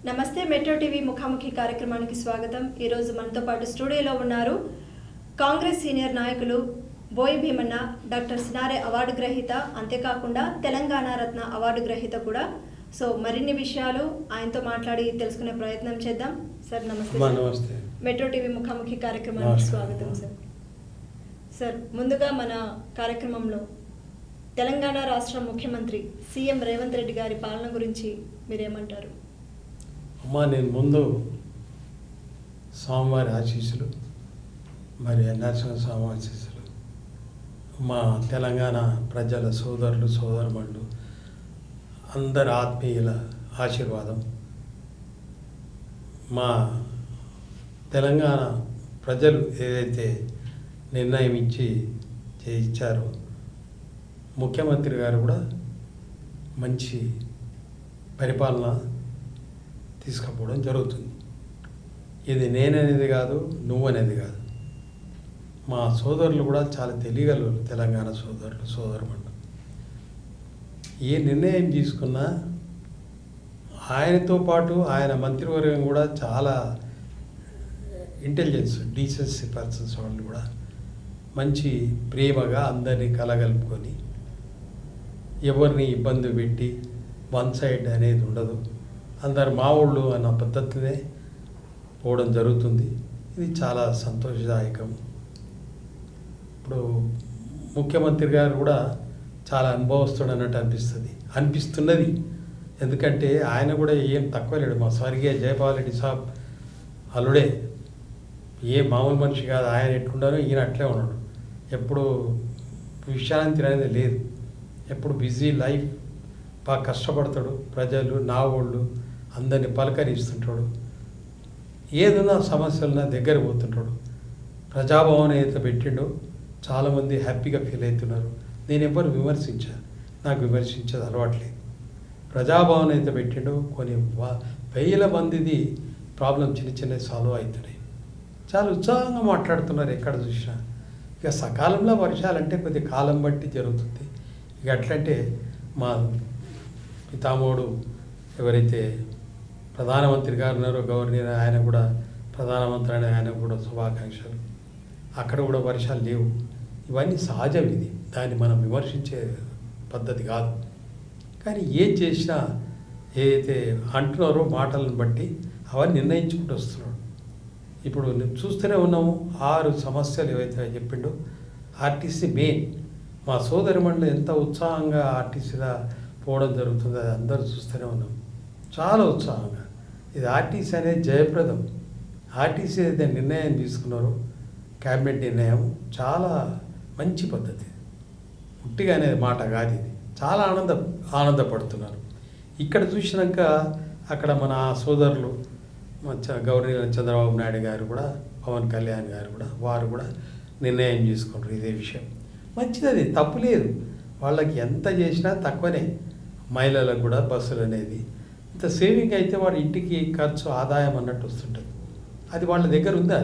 నమస్తే metro TV ముఖాముఖి కార్యక్రమానికి స్వాగతం. ఈ రోజు మనతో పాటు స్టూడియోలో ఉన్నారు కాంగ్రెస్ సీనియర్ నాయకులు బోయి భీమన్న, డాక్టర్ సినారె అవార్డు గ్రహీత, అంతేకాకుండా తెలంగాణ రత్న అవార్డు గ్రహీత కూడా. సో మరిన్ని విషయాలు ఆయనతో మాట్లాడి తెలుసుకునే ప్రయత్నం చేద్దాం. సార్ నమస్తే. నమస్తే. మెట్రో టీవీ ముఖాముఖి కార్యక్రమానికి స్వాగతం సార్. సార్ ముందుగా మన కార్యక్రమంలో తెలంగాణ రాష్ట్ర ముఖ్యమంత్రి సీఎం రేవంత్ రెడ్డి గారి పాలన గురించి మీరేమంటారు? అమ్మా, నేను ముందు స్వామివారి ఆశీస్సులు, మరి నరసింహస్వామి ఆశీస్సులు, మా తెలంగాణ ప్రజల సోదరులు సోదరుమణులు అందరి ఆత్మీయుల ఆశీర్వాదం, మా తెలంగాణ ప్రజలు ఏదైతే నిర్ణయం ఇచ్చారో ముఖ్యమంత్రి గారు కూడా మంచి పరిపాలన తీసుకుపోవడం జరుగుతుంది. ఇది నేననేది కాదు, నువ్వనేది కాదు. మా సోదరులు కూడా చాలా తెలియగలరు, తెలంగాణ సోదరులు సోదరుమణులు. ఏ నిర్ణయం తీసుకున్నా ఆయనతో పాటు ఆయన మంత్రివర్గం కూడా చాలా ఇంటెలిజెన్స్, డీసెన్సీ పర్సన్స్ వాళ్ళు కూడా మంచి ప్రేమగా అందరినీ కలగలుపుకొని ఎవరిని ఇబ్బంది పెట్టి వన్ సైడ్ అనేది ఉండదు. అందరు మా ఊళ్ళు అన్న పద్ధతినే పోవడం జరుగుతుంది. ఇది చాలా సంతోషదాయకం. ఇప్పుడు ముఖ్యమంత్రి గారు కూడా చాలా అనుభవస్తుడు అన్నట్టు అనిపిస్తున్నది. ఎందుకంటే ఆయన కూడా ఏం తక్కువ లేడు. మా స్వర్గీయ జయపాల్ రెడ్డి సాబ్ అల్లుడే, ఏ మామూలు మనిషి కాదు. ఆయన ఎట్లుండారో ఈయన అట్లే ఉన్నాడు. ఎప్పుడు విశ్రాంతి అనేది లేదు. ఎప్పుడు బిజీ లైఫ్, బాగా కష్టపడతాడు. ప్రజలు నా వాళ్ళు అందరినీ పలకరిస్తుంటాడు. ఏదైనా సమస్యలున్నా దగ్గర పోతుంటాడు. ప్రజాభవన్ అయితే పెట్టిండో చాలామంది హ్యాపీగా ఫీల్ అవుతున్నారు. నేను ఎవరు నాకు విమర్శించేది అలవాట్లేదు. ప్రజాభవన్ అయితే పెట్టిండో కొన్ని వేల మందిది ప్రాబ్లం చిన్న సాల్వ్ అవుతున్నాయి. చాలా ఉత్సాహంగా మాట్లాడుతున్నారు ఎక్కడ చూసినా. ఇక సకాలంలో వర్షాలంటే కొద్ది కాలం బట్టి జరుగుతుంది. ఇక అట్లంటే మా పితామహుడు ఎవరైతే ప్రధానమంత్రి గారు ఉన్నారో, గవర్నర్, ఆయన కూడా ప్రధానమంత్రి అని ఆయన కూడా శుభాకాంక్షలు. అక్కడ కూడా వర్షాలు లేవు. ఇవన్నీ సహజం. ఇది దాన్ని మనం విమర్శించే పద్ధతి కాదు. కానీ ఏం చేసినా ఏదైతే అంటున్నారో మాటలను బట్టి అవన్నీ నిర్ణయించుకుంటూ వస్తున్నాడు. ఇప్పుడు చూస్తూనే ఉన్నాము 6 సమస్యలు ఏవైతే చెప్పిండో. RTC main. మా సోదరిమణులు ఎంత ఉత్సాహంగా ఆర్టీసీలో పోవడం జరుగుతుందో అది అందరూ చూస్తూనే ఉన్నాం. చాలా ఉత్సాహంగా. ఇది ఆర్టీసీ అనేది జయప్రదం. ఆర్టీసీ ఏదైతే నిర్ణయం తీసుకున్నారో, క్యాబినెట్ నిర్ణయం, చాలా మంచి పద్ధతి. ఉట్టిగా అనేది మాట కాదు ఇది. చాలా ఆనందపడుతున్నారు. ఇక్కడ చూసినాక అక్కడ మన సోదరులు గవర్నర్ చంద్రబాబు నాయుడు గారు కూడా, పవన్ కళ్యాణ్ గారు కూడా, వారు కూడా నిర్ణయం తీసుకుంటారు ఇదే విషయం. మంచిది, అది తప్పు లేదు. వాళ్ళకి ఎంత చేసినా తక్కువనే. మహిళలకు కూడా బస్సులు అనేది ఇంత సేవింగ్ అయితే వాడి ఇంటికి ఖర్చు ఆదాయం అన్నట్టు వస్తుంటుంది. అది వాళ్ళ దగ్గర ఉందా?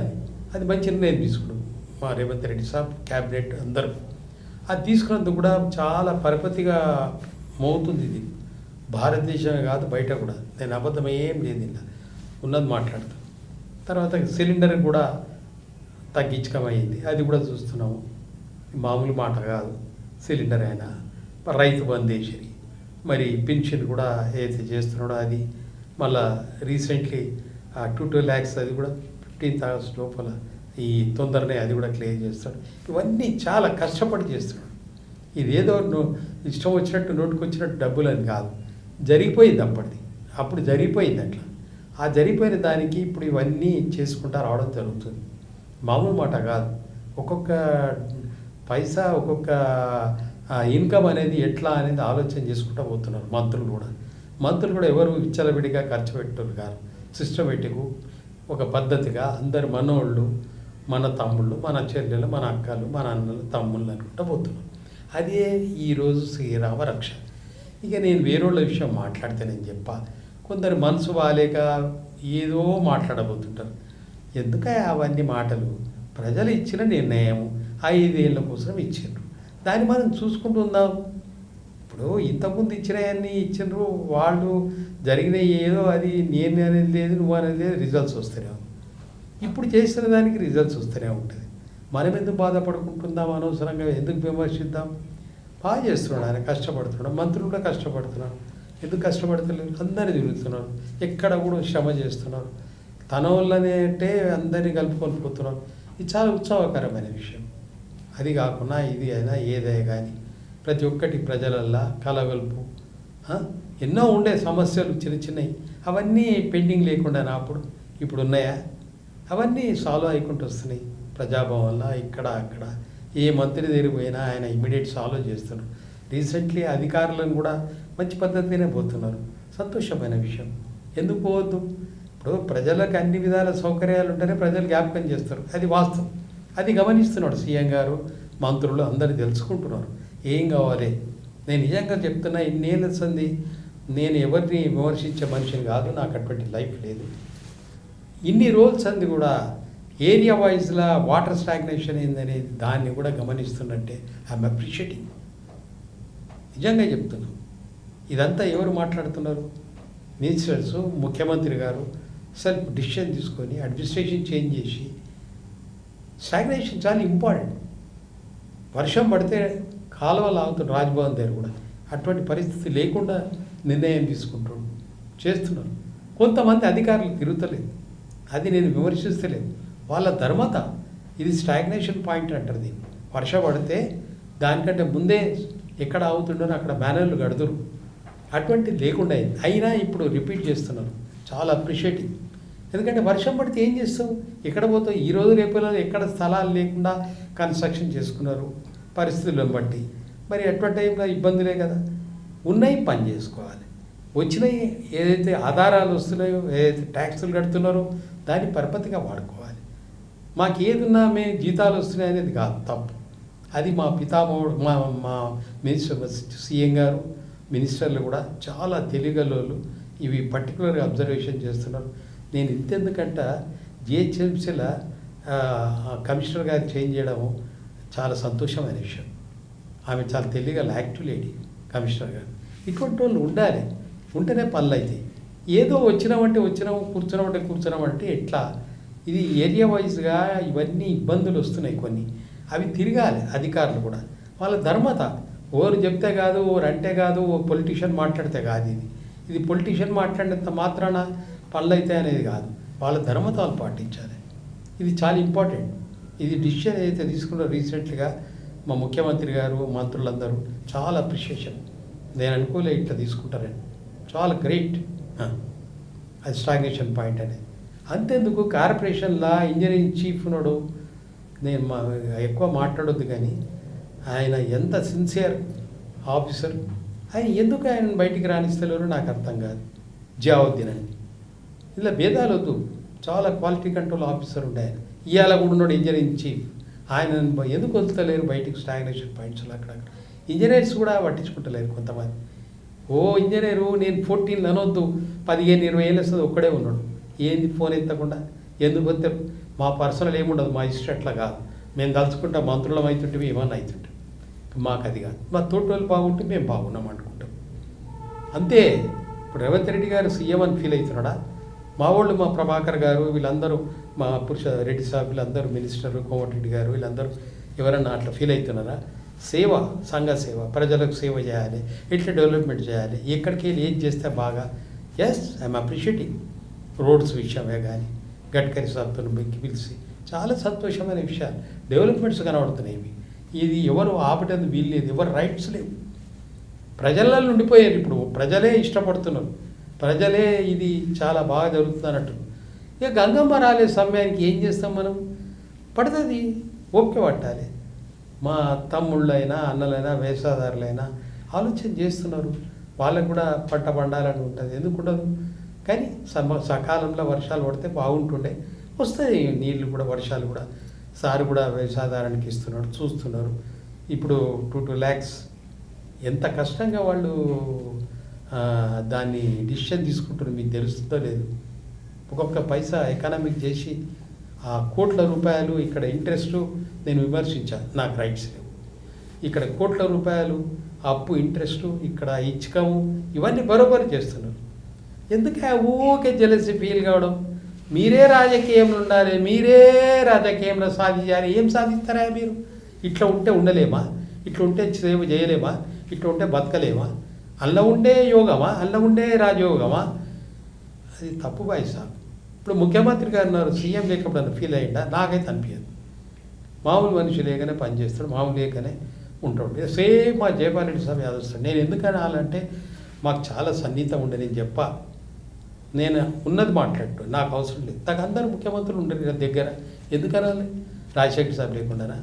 అది మంచి నిర్ణయం తీసుకున్నాం మా రేవంత్ రెడ్డి సాబ్, క్యాబినెట్ అందరూ. అది తీసుకున్నందుకు కూడా చాలా పరపతిగా మోగుతుంది. ఇది భారతదేశమే కాదు, బయట కూడా. నేను అబద్ధం ఏం లేదు, ఇలా ఉన్నది మాట్లాడతాను. తర్వాత సిలిండర్ కూడా తగ్గించకమైంది. అది కూడా చూస్తున్నాము. మామూలు మాట కాదు. సిలిండర్ అయినా, రైతు బందేశ్వరి, మరి పెన్షన్ కూడా ఏదైతే చేస్తున్నాడో అది మళ్ళా రీసెంట్లీ 2 lakhs అది కూడా 15th August లోపల ఈ తొందరనే అది కూడా క్లియర్ చేస్తాడు. ఇవన్నీ చాలా కష్టపడి చేస్తున్నాడు. ఇదేదో ఇష్టం వచ్చినట్టు నోటుకు వచ్చినట్టు డబ్బులు అని కాదు. జరిగిపోయింది అప్పుడు జరిగిపోయింది. అట్లా ఆ జరిగిపోయిన దానికి ఇప్పుడు ఇవన్నీ చేసుకుంటా రావడం జరుగుతుంది. మామూలు మాట కాదు. ఒక్కొక్క పైసా, ఒక్కొక్క ఇన్కమ్ అనేది ఎట్లా అనేది ఆలోచన చేసుకుంటూ పోతున్నారు మంత్రులు కూడా ఎవరు విచ్చలవిడిగా ఖర్చు పెట్టారు కాదు. సిస్టమేటిక్ ఒక పద్ధతిగా అందరు మనోళ్ళు, మన తమ్ముళ్ళు, మన చెల్లెలు, మన అక్కలు, మన అన్నలు, తమ్ముళ్ళు అనుకుంటూ పోతున్నారు. అదే ఈరోజు శ్రీరామ రక్ష. ఇక నేను వేరేళ్ళ విషయం మాట్లాడితే నేను కొందరు మనసు బాలేక ఏదో మాట్లాడబోతుంటారు. ఎందుక అవన్నీ మాటలు? ప్రజలు ఇచ్చిన నిర్ణయం 5 ఏళ్ళ కోసం ఇచ్చిండ్రు. దాన్ని మనం చూసుకుంటూ ఉందాం. ఇప్పుడు ఇప్పుడు ఇంతకుముందు ఇచ్చినవన్నీ ఇచ్చినారు వాళ్ళు జరిగిన ఏదో అది నేను అనేది లేదు నువ్వు అనేది లేదు రిజల్ట్స్ వస్తూనే ఉంది. ఇప్పుడు చేసిన దానికి రిజల్ట్స్ వస్తూనే ఉంటుంది. మనం ఎందుకు బాధపడుకుంటుందాం, అనవసరంగా ఎందుకు విమర్శిద్దాం? బాగా చేస్తున్నాడు ఆయన, కష్టపడుతున్నాడు, మంత్రులు కూడా కష్టపడుతున్నారు. ఎందుకు కష్టపడతలేరు? అందరినీ తిరుగుతున్నారు, ఎక్కడ కూడా శ్రమ చేస్తున్నారు, తన వల్లనే అంటే అందరినీ కలుపుకొని పోతున్నారు. ఇది చాలా ఉత్సాహకరమైన విషయం. అది కాకుండా ఇది అయినా ఏదే కానీ ప్రతి ఒక్కటి ప్రజలల్లా కలగలుపు ఎన్నో ఉండే సమస్యలు చిన్న చిన్నవి అవన్నీ పెండింగ్ లేకుండా ఇప్పుడు ఉన్నాయా? అవన్నీ సాల్వ్ అయికుంటూ వస్తున్నాయి ప్రజాభవన్లో. ఇక్కడ అక్కడ ఏ మంత్రి దగ్గర పోయినా ఆయన ఇమీడియట్ సాల్వ్ చేస్తున్నారు. రీసెంట్లీ అధికారులను కూడా మంచి పద్ధతిగానే పోతున్నారు. సంతోషమైన విషయం. ఎందుకు పోవద్దు? ఇప్పుడు ప్రజలకు అన్ని విధాల సౌకర్యాలు ఉంటేనే ప్రజలు జ్ఞాపకం చేస్తారు. అది వాస్తవం. అది గమనిస్తున్నాడు సీఎం గారు, మంత్రులు అందరూ తెలుసుకుంటున్నారు ఏం కావాలి. నేను నిజంగా చెప్తున్నా, ఇన్నేళ్ళ సంది నేను ఎవరిని విమర్శించే మనిషిని కాదు, నాకు అటువంటి లైఫ్ లేదు. ఇన్ని రోజులు సంది కూడా ఏరియా వైజ్లా వాటర్ స్టాగ్నేషన్ ఏందనేది దాన్ని కూడా గమనిస్తున్నట్టే ఐఎమ్ అప్రిషియేటింగ్. నిజంగా చెప్తున్నాం. ఇదంతా ఎవరు మాట్లాడుతున్నారు? మినిస్టర్స్, ముఖ్యమంత్రి గారు సెల్ఫ్ డిసిషన్ తీసుకొని అడ్మినిస్ట్రేషన్ చేంజ్ చేసి స్టాగ్నేషన్ చాలా ఇంపార్టెంట్. వర్షం పడితే కాలువలు ఆగుతుంది రాజ్భవన్ దగ్గర కూడా. అటువంటి పరిస్థితి లేకుండా నిర్ణయం చేస్తున్నారు. కొంతమంది అధికారులు తిరుగుతలేదు, అది నేను విమర్శిస్తలేదు, వాళ్ళ ధర్మత. ఇది స్టాగ్నేషన్ పాయింట్ అంటారు దీన్ని. వర్షం పడితే దానికంటే ముందే ఎక్కడ ఆగుతుండో అక్కడ బ్యానర్లు కడుతురు. అటువంటిది లేకుండా అయింది. అయినా ఇప్పుడు రిపీట్ చేస్తున్నారు. చాలా అప్రిషియేటింగ్. ఎందుకంటే వర్షం పడితే ఏం చేస్తావు? ఎక్కడ పోతావు? ఈరోజు రేపు ఎక్కడ స్థలాలు లేకుండా కన్స్ట్రక్షన్ చేసుకున్నారు పరిస్థితులను బట్టి. మరి అటువంటి టైంలో ఇబ్బందులే కదా. ఉన్నాయి, పని చేసుకోవాలి. వచ్చినాయి ఏదైతే ఆధారాలు వస్తున్నాయో, ఏదైతే ట్యాక్సులు కడుతున్నారో దాన్ని పరపతిగా వాడుకోవాలి. మాకు ఏదున్నా మేము జీతాలు వస్తున్నాయి అనేది కాదు, తప్పు. అది మా పితామహుడు, మా మినిస్టర్ సీఎం గారు, మినిస్టర్లు కూడా చాలా తెలివిగలోళ్ళు. ఇవి పర్టికులర్గా అబ్జర్వేషన్ చేస్తున్నారు. నేను ఇంతెందుకంటే జిహెచ్ఎంసీల కమిషనర్ గారు చేంజ్ చేయడము చాలా సంతోషమైన విషయం. ఆమె చాలా తెలివిగా యాక్టివ్ లేడీ కమిషనర్ గారు. ఇటువంటి వాళ్ళు ఉండాలి, ఉంటేనే పనులు అవుతాయి. ఏదో వచ్చినామంటే కూర్చున్నామంటే ఎట్లా? ఇది ఏరియా వైజ్గా ఇవన్నీ ఇబ్బందులు వస్తున్నాయి కొన్ని. అవి తిరగాలి అధికారులు కూడా. వాళ్ళ ధర్మత. ఓరు చెప్తే కాదు, ఓరు అంటే కాదు, ఓ పొలిటీషియన్ మాట్లాడితే కాదు. ఇది పొలిటీషియన్ మాట్లాడినంత మాత్రాన పనులు అవుతాయి అనేది కాదు. వాళ్ళ ధర్మత వాళ్ళు పాటించాలి. ఇది చాలా ఇంపార్టెంట్. ఇది డిసిషన్ ఏదైతే తీసుకున్నారో రీసెంట్గా మా ముఖ్యమంత్రి గారు, మంత్రులందరూ చాలా అప్రిషియేషన్. నేను అనుకోలే ఇట్లా తీసుకుంటారని. చాలా గ్రేట్. అది స్టాగ్నేషన్ పాయింట్ అనేది. అంతేందుకు కార్పొరేషన్లా ఇంజనీరింగ్ చీఫ్ ఉన్నాడు. నేను ఎక్కువ మాట్లాడొద్దు కానీ ఆయన ఎంత సిన్సియర్ ఆఫీసర్. ఆయన ఎందుకు ఆయన బయటికి రాణిస్తలేరో నాకు అర్థం కాదు. జియావుద్దీన్ అని ఇలా భేదాలు వద్దు. చాలా క్వాలిటీ కంట్రోల్ ఆఫీసర్ ఉండే ఆయన. ఇవాళ కూడా ఉన్నాడు ఇంజనీరింగ్ చీఫ్. ఆయన ఎందుకు వదులుతలేరు బయటికి స్టాగ్నేషన్ పాయింట్స్లో? అక్కడక్కడ ఇంజనీర్స్ కూడా పట్టించుకుంటలేరు కొంతమంది. ఓ ఇంజనీరు నేను 14 అనొద్దు, 15-20 ఏళ్ళు వస్తుంది ఒక్కడే ఉన్నాడు. ఏంది ఫోన్ ఎత్తకుండా? ఎందుకు వస్తే మా పర్సనల్ ఏముండదు, మా ఇష్టం అట్లా కాదు. మేము తలుచుకుంటాం, మంత్రులం అవుతుంటే ఏమన్నా అవుతుంటాం. మాకు అది కాదు. మా తోటి వాళ్ళు బాగుంటే మేము బాగున్నాం అనుకుంటాం అంతే. ఇప్పుడు రేవంత్ రెడ్డి గారు సీఎం అని ఫీల్ అవుతున్నాడా? మా వాళ్ళు, మా ప్రభాకర్ గారు, వీళ్ళందరూ, మా పురుష రెడ్డి సాబ్, వీళ్ళందరూ మినిస్టర్ కోమటిరెడ్డి గారు, వీళ్ళందరూ ఎవరన్నా అట్లా ఫీల్ అవుతున్నారా? సేవ, సంఘ సేవ, ప్రజలకు సేవ చేయాలి, ఎట్లా డెవలప్మెంట్ చేయాలి, ఎక్కడికి వెళ్ళి ఏం చేస్తే బాగా. Yes, I'm appreciating. రోడ్స్ విషయమే కానీ గడ్కరీ సాబ్తో పిలిచి చాలా సంతోషమైన విషయాలు, డెవలప్మెంట్స్ కనబడుతున్నాయి. ఇది ఎవరు ఆపటం వీల్లేదు, ఎవరు రైట్స్ లేవు. ప్రజలలో ఉండిపోయారు. ఇప్పుడు ప్రజలే ఇష్టపడుతున్నారు, ప్రజలే ఇది చాలా బాగా జరుగుతుంది అన్నట్టు. ఇక గంగమ్మ రాలే సమయానికి ఏం చేస్తాం మనం? పడుతుంది, ఓపిక పట్టాలి. మా తమ్ముళ్ళైనా అన్నలైనా వ్యవసాయదారులైనా ఆలోచన చేస్తున్నారు. వాళ్ళకు కూడా పంట పండాలని ఉంటుంది, ఎందుకు ఉండదు? కానీ సకాలంలో వర్షాలు పడితే బాగుంటుండే. వస్తాయి నీళ్ళు కూడా, వర్షాలు కూడా. సార్ కూడా వ్యవసాయదారానికి ఇస్తున్నాడు, చూస్తున్నారు. ఇప్పుడు 2 lakhs ఎంత కష్టంగా వాళ్ళు దాన్ని డిసిషన్ తీసుకుంటారు, మీకు తెలుస్తుందో లేదు. ఒక్కొక్క పైసా ఎకనామిక్ చేసి ఆ కోట్ల రూపాయలు. ఇక్కడ ఇంట్రెస్ట్ నేను విమర్శించాను, నాకు రైట్స్ లేవు. ఇక్కడ కోట్ల రూపాయలు అప్పు ఇంట్రెస్టు ఇక్కడ ఇచ్చకము ఇవన్నీ బరోబరు చేస్తున్నారు. ఎందుకే ఊకే జెలసీ ఫీల్ కావడం? మీరే రాజకీయంలో ఉండాలి, మీరే రాజకీయంలో సాధించాలి. ఏం సాధిస్తారా మీరు? ఇట్లా ఉంటే ఉండలేమా? ఇట్లా ఉంటే సేవ చేయలేమా? ఇట్లా ఉంటే బతకలేమా? అల్ల ఉండే యోగమా? అల్ల ఉండే రాజయోగమా? అది తప్పు బాయ్ సాబ్. ఇప్పుడు ముఖ్యమంత్రి గారు ఉన్నారు, సీఎం లేకపోతే ఫీల్ అయ్యిందా? నాకైతే అనిపించదు. మామూలు మనిషి లేకనే పనిచేస్తాడు, మామూలు లేకనే ఉంటాడు. సేమ్ మా జయపాల్ రెడ్డి సాబ్ యాదవ్. నేను ఎందుకని అనాలంటే మాకు చాలా సన్నిహితం ఉండే. నేను చెప్పా, నేను ఉన్నది మాట్లాడు, నాకు అవసరం లేదు. నాకు అందరూ ముఖ్యమంత్రులు ఉండరు కదా దగ్గర, ఎందుకనాలి? రాజశేఖర్ సాబ్ లేకుండానా?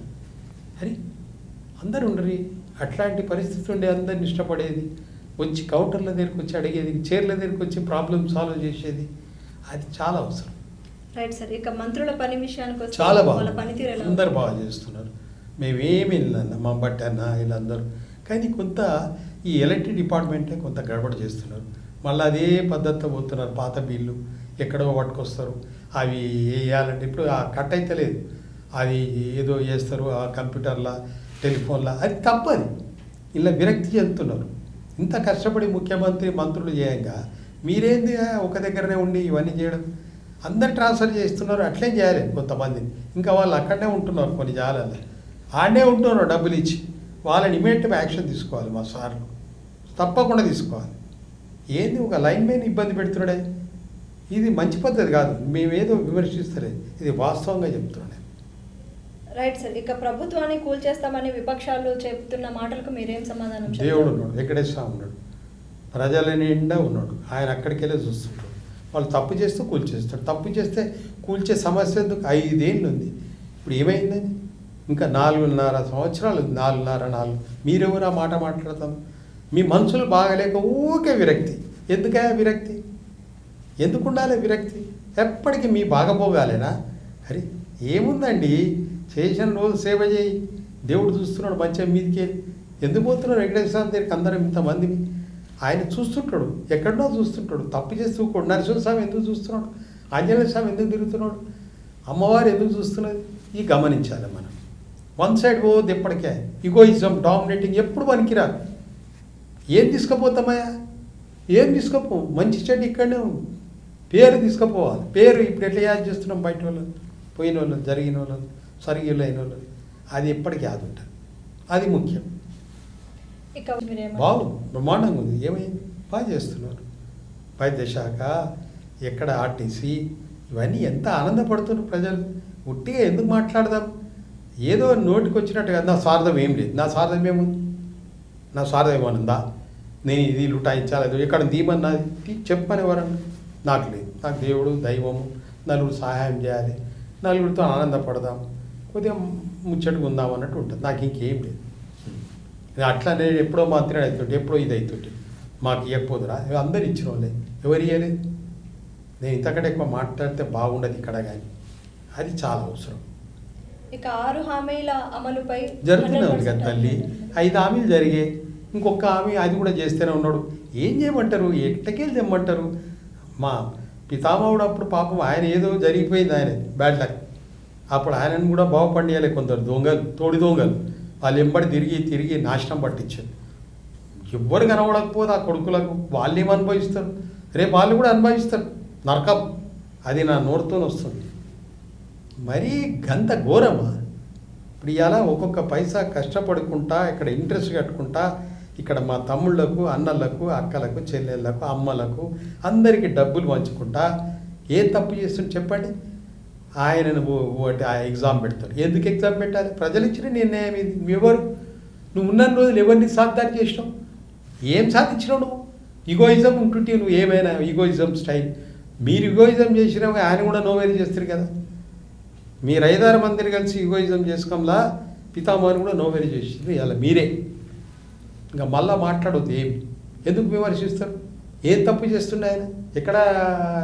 అరే అందరు ఉండరు. అట్లాంటి పరిస్థితి ఉండే అందరిని ఇష్టపడేది, వచ్చి కౌంటర్ల దగ్గరికి వచ్చి అడిగేది, చైర్ల దగ్గరికి వచ్చి ప్రాబ్లమ్ సాల్వ్ చేసేది, అది చాలా అవసరం. Right sir. ఇక మంత్రుల పని విషయానికి వస్తే చాలా బాగా వాళ్ళ పనితీరు ఎలా అందరు బాగా చేస్తున్నారు. మేమేమి వెళ్ళినా మా బట్టి అన్న వీళ్ళందరూ. కానీ కొంత ఈ ఎలక్ట్రిక్ డిపార్ట్మెంటే కొంత గడబడ చేస్తున్నారు. మళ్ళీ అదే పద్ధతితో పోతున్నారు. పాత బిల్లు ఎక్కడో పట్టుకొస్తారు, అవి వేయాలంటే ఇప్పుడు ఆ కట్ అయితే లేదు, అది ఏదో చేస్తారు ఆ కంప్యూటర్లా టెలిఫోన్లా. అది తప్పది. ఇలా విరక్తి చెందుతున్నారు. ఇంత కష్టపడి ముఖ్యమంత్రి మంత్రులు చేయంగా మీరేంది ఒక దగ్గరనే ఉండి ఇవన్నీ చేయడం? అందరు ట్రాన్స్ఫర్ చేస్తున్నారు, అట్లే చేయాలి కొంతమందిని. ఇంకా వాళ్ళు అక్కడనే ఉంటున్నారు, కొన్ని జాలల్లో ఆడనే ఉంటున్నారు డబ్బులు ఇచ్చి. వాళ్ళని ఇమీడియట్గా యాక్షన్ తీసుకోవాలి మా సార్లు, తప్పకుండా తీసుకోవాలి. ఏంది ఒక లైన్ మ్యాన్ ఇబ్బంది పెడుతున్నాడే? ఇది మంచి పద్ధతి కాదు. మేమేదో విమర్శిస్తలే, ఇది వాస్తవంగా చెప్తున్నాను. Right sir. ఇక ప్రభుత్వాన్ని కూల్చేస్తామని విపక్షాలు చెప్తున్న మాటలకు మీరేం సమాధానం చెప్తారు? దేవుడు ఉన్నాడు, వెంకటేశ్వర ఉన్నాడు, ప్రజల నిండా ఉన్నాడు. ఆయన అక్కడికి వెళ్ళి చూస్తుంటాడు. వాళ్ళు తప్పు చేస్తూ కూల్చేస్తాడు. తప్పు చేస్తే కూల్చే సమస్య ఎందుకు? 5 ఏళ్ళు ఉంది. ఇప్పుడు ఏమైందని? ఇంకా 4.5 సంవత్సరాలు, 4.5 మీరెవరు ఆ మాట మాట్లాడతాం? మీ మనుషులు బాగలేక ఊకే విరక్తి. ఎందుకే విరక్తి? ఎందుకు ఉండాలి విరక్తి? ఎప్పటికీ మీ బాగపోగాలేనా? అరే ఏముందండి, చేసిన రోజు సేవ చేయి, దేవుడు చూస్తున్నాడు మంచిగా మీదికి. ఎందుకు పోతున్నాడు వెంకటేశ్వర దగ్గరికి అందరం ఇంతమంది? ఆయన చూస్తుంటాడు, ఎక్కడో చూస్తుంటాడు. తప్పు చేస్తూ నరసింహ స్వామి ఎందుకు చూస్తున్నాడు? ఆంజనేయ స్వామి ఎందుకు తిరుగుతున్నాడు? అమ్మవారు ఎందుకు చూస్తున్నది? ఈ గమనించాలి మనం. వన్ సైడ్ పోవద్దు ఎప్పటికే. ఇగోయిజం, డామినేటింగ్ ఎప్పుడు పనికిరాదు. ఏం తీసుకుపోతామయ్యా? ఏం తీసుకపో? మంచి చెడ్డ ఇక్కడనే ఉంది. పేరు తీసుకుపోవాలి. పేరు ఇప్పుడు ఎట్లా యాడ్ చేస్తున్నాం బయట వాళ్ళని, పోయిన వాళ్ళని, జరిగిన వాళ్ళని, సరిగిళ్ళు అయిన వాళ్ళని. అది ఎప్పటికీ యాद ఉంటుంది. అది ముఖ్యం. ఇక బాగుంది, బ్రహ్మాండంగా ఉంది. ఏమైంది? బాగా చేస్తున్నారు. వైద్య శాఖ, ఎక్కడ ఆర్టీసీ, ఇవన్నీ ఎంత ఆనందపడుతున్నారు ప్రజలు. ఉట్టిగా ఎందుకు మాట్లాడదాం? ఏదో నోటికి వచ్చినట్టు కదా. నా స్వార్థం ఏం లేదు. నా స్వార్థం ఏముంది? నా స్వార్థం ఏమనుందా? నేను ఇది లుటాయించాలి, ఎక్కడ దీమన్నది చెప్పని ఎవరన్నా? నాకు లేదు. నాకు దేవుడు, దైవము, నలుగురు సహాయం చేయాలి, నలుగురితో ఆనందపడదాం, కొద్దిగా ముచ్చటగా ఉందాం అన్నట్టు ఉంటుంది. నాకు ఇంకేం లేదు. అట్లా నేను ఎప్పుడో మంత్రి అవుతుంటే, ఎప్పుడో ఇది అవుతుంటే మాకు ఇవ్వకపోదురా? అందరు ఇచ్చిన వాళ్ళే, ఎవరు ఇవ్వలేదు. నేను ఇంతకంటే ఎక్కువ మాట్లాడితే బాగుండదు ఇక్కడ, కానీ అది చాలా అవసరం. ఇక 6 హామీల అమలుపై జరుగుతూనే ఉంది కదా తల్లి. 5 హామీలు జరిగాయి, ఇంకొక హామీ అది కూడా చేస్తూనే ఉన్నాడు. ఏం చేయమంటారు? ఎట్టకేళ్ళు తెమ్మంటారు? మా పితామహుడు అప్పుడు పాపం ఆయన ఏదో జరిగిపోయింది, ఆయన బ్యాడ్ లక్. అప్పుడు ఆయనను కూడా బాగుపడియాలి. కొందరు దొంగలు, తోడి దొంగలు, వాళ్ళు ఎంబడి తిరిగి నాశనం పట్టించారు. ఎవ్వరు కనబడకపోతే ఆ కొడుకులకు వాళ్ళు ఏమి అనుభవిస్తారు? రేపు వాళ్ళు కూడా అనుభవిస్తారు నరకం. అది నా నోరుతో వస్తుంది. మరీ గంత ఘోరమా? ఇప్పుడు ఇవాళ ఒక్కొక్క పైసా కష్టపడుకుంటా, ఇక్కడ ఇంట్రెస్ట్ కట్టుకుంటా, ఇక్కడ మా తమ్ముళ్లకు, అన్నలకు, అక్కలకు, చెల్లెళ్ళకు, అమ్మలకు అందరికీ డబ్బులు పంచుకుంటా ఏ తప్పు చేస్తుంటే చెప్పండి? ఆయనను ఆ ఎగ్జామ్ పెడతాడు. ఎందుకు ఎగ్జామ్ పెట్టాలి? ప్రజలు ఇచ్చిన నిర్ణయం ఇది. ఎవరు? నువ్వు ఉన్న రోజులు ఎవరిని సాధించాలి చేసినావు? ఏం సాధించినావు నువ్వు? ఈగోయిజం ఉంటుంటే నువ్వు ఏమైనా ఈగోయిజం స్టైల్. మీరు ఈగోయిజం చేసినా ఆయన కూడా నోవేలు చేస్తారు కదా. మీరు 5-6 మందిని కలిసి ఈగోయిజం చేసుకోంలా, పితామహుని కూడా నోవేలు చేసింది ఇలా మీరే. ఇంకా మళ్ళా మాట్లాడొద్దు. ఏమి ఎందుకు విమర్శిస్తారు? ఏం తప్పు చేస్తుండే ఆయన? ఎక్కడ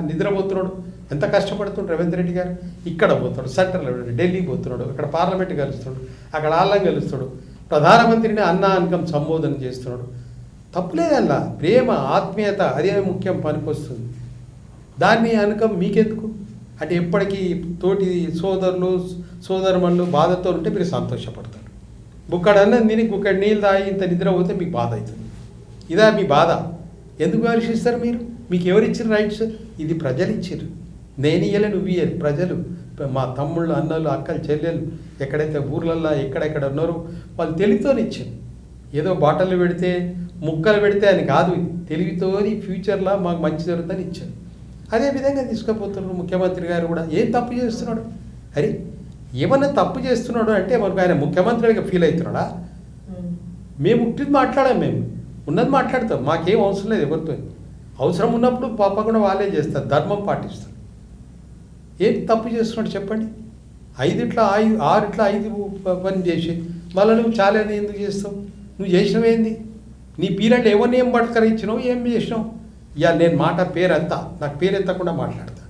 నిద్రపోతున్నాడు? ఎంత కష్టపడుతుండ్రు రేవంత్ రెడ్డి గారు? ఇక్కడ పోతాడు, సెంటర్లో ఢిల్లీ పోతున్నాడు, అక్కడ పార్లమెంట్ కలుస్తాడు, అక్కడ ఆళ్ళం కలుస్తాడు, ప్రధానమంత్రిని అన్న అనకం సంబోధన చేస్తున్నాడు. తప్పులేదల్లా. ప్రేమ, ఆత్మీయత అదే ముఖ్యం, పనికొస్తుంది. దాన్ని అనకం మీకెందుకు? అంటే ఎప్పటికీ తోటి సోదరులు, సోదరుమణులు బాధతో ఉంటే మీరు సంతోషపడతారు. బుక్కడు అన్నం తిని బుక్కడు నీళ్ళు తాగి ఇంత నిద్ర పోతే మీకు బాధ అవుతుంది. ఇదా మీ బాధ? ఎందుకు విమర్శిస్తారు మీరు? మీకు ఎవరు ఇచ్చిన రైట్స్? ఇది ప్రజలు ఇచ్చారు. నేను ఇయ్యలే, నువ్వు ఇయ్యాలి. ప్రజలు, మా తమ్ముళ్ళు, అన్నలు, అక్కలు, చెల్లెలు ఎక్కడైతే ఊర్లల్లో ఎక్కడెక్కడ ఉన్నారో వాళ్ళు తెలివితోని ఇచ్చారు. ఏదో బాటలు పెడితే ముక్కలు పెడితే అని కాదు, ఇది తెలివితోని ఫ్యూచర్లో మాకు మంచి జరుగుతుందని ఇచ్చారు. అదే విధంగా తీసుకుపోతున్నారు ముఖ్యమంత్రి గారు కూడా. ఏం తప్పు చేస్తున్నాడు? అరే ఏమన్నా తప్పు చేస్తున్నాడు అంటే మనకు ఆయన ముఖ్యమంత్రిగా ఫీల్ అవుతున్నాడా? మేము ఉట్టిది మాట్లాడాం, మేము ఉన్నది మాట్లాడతాం, మాకేం అవసరం లేదు ఎవరితో. అవసరం ఉన్నప్పుడు పాపకుండా వాళ్ళే చేస్తారు, ధర్మం పాటిస్తారు. ఏం తప్పు చేస్తున్నాడు చెప్పండి? 6 పని చేసి మళ్ళీ నువ్వు చాలా ఎందుకు చేస్తావు? నువ్వు చేసినవేంది? నీ పీరియడ్ ఎవరిని ఏం పట్టుకరించినావు, ఏం చేసినావు? ఇవాళ నేను మాట పేరంతా, నాకు పేరు ఎత్తకుండా మాట్లాడతా.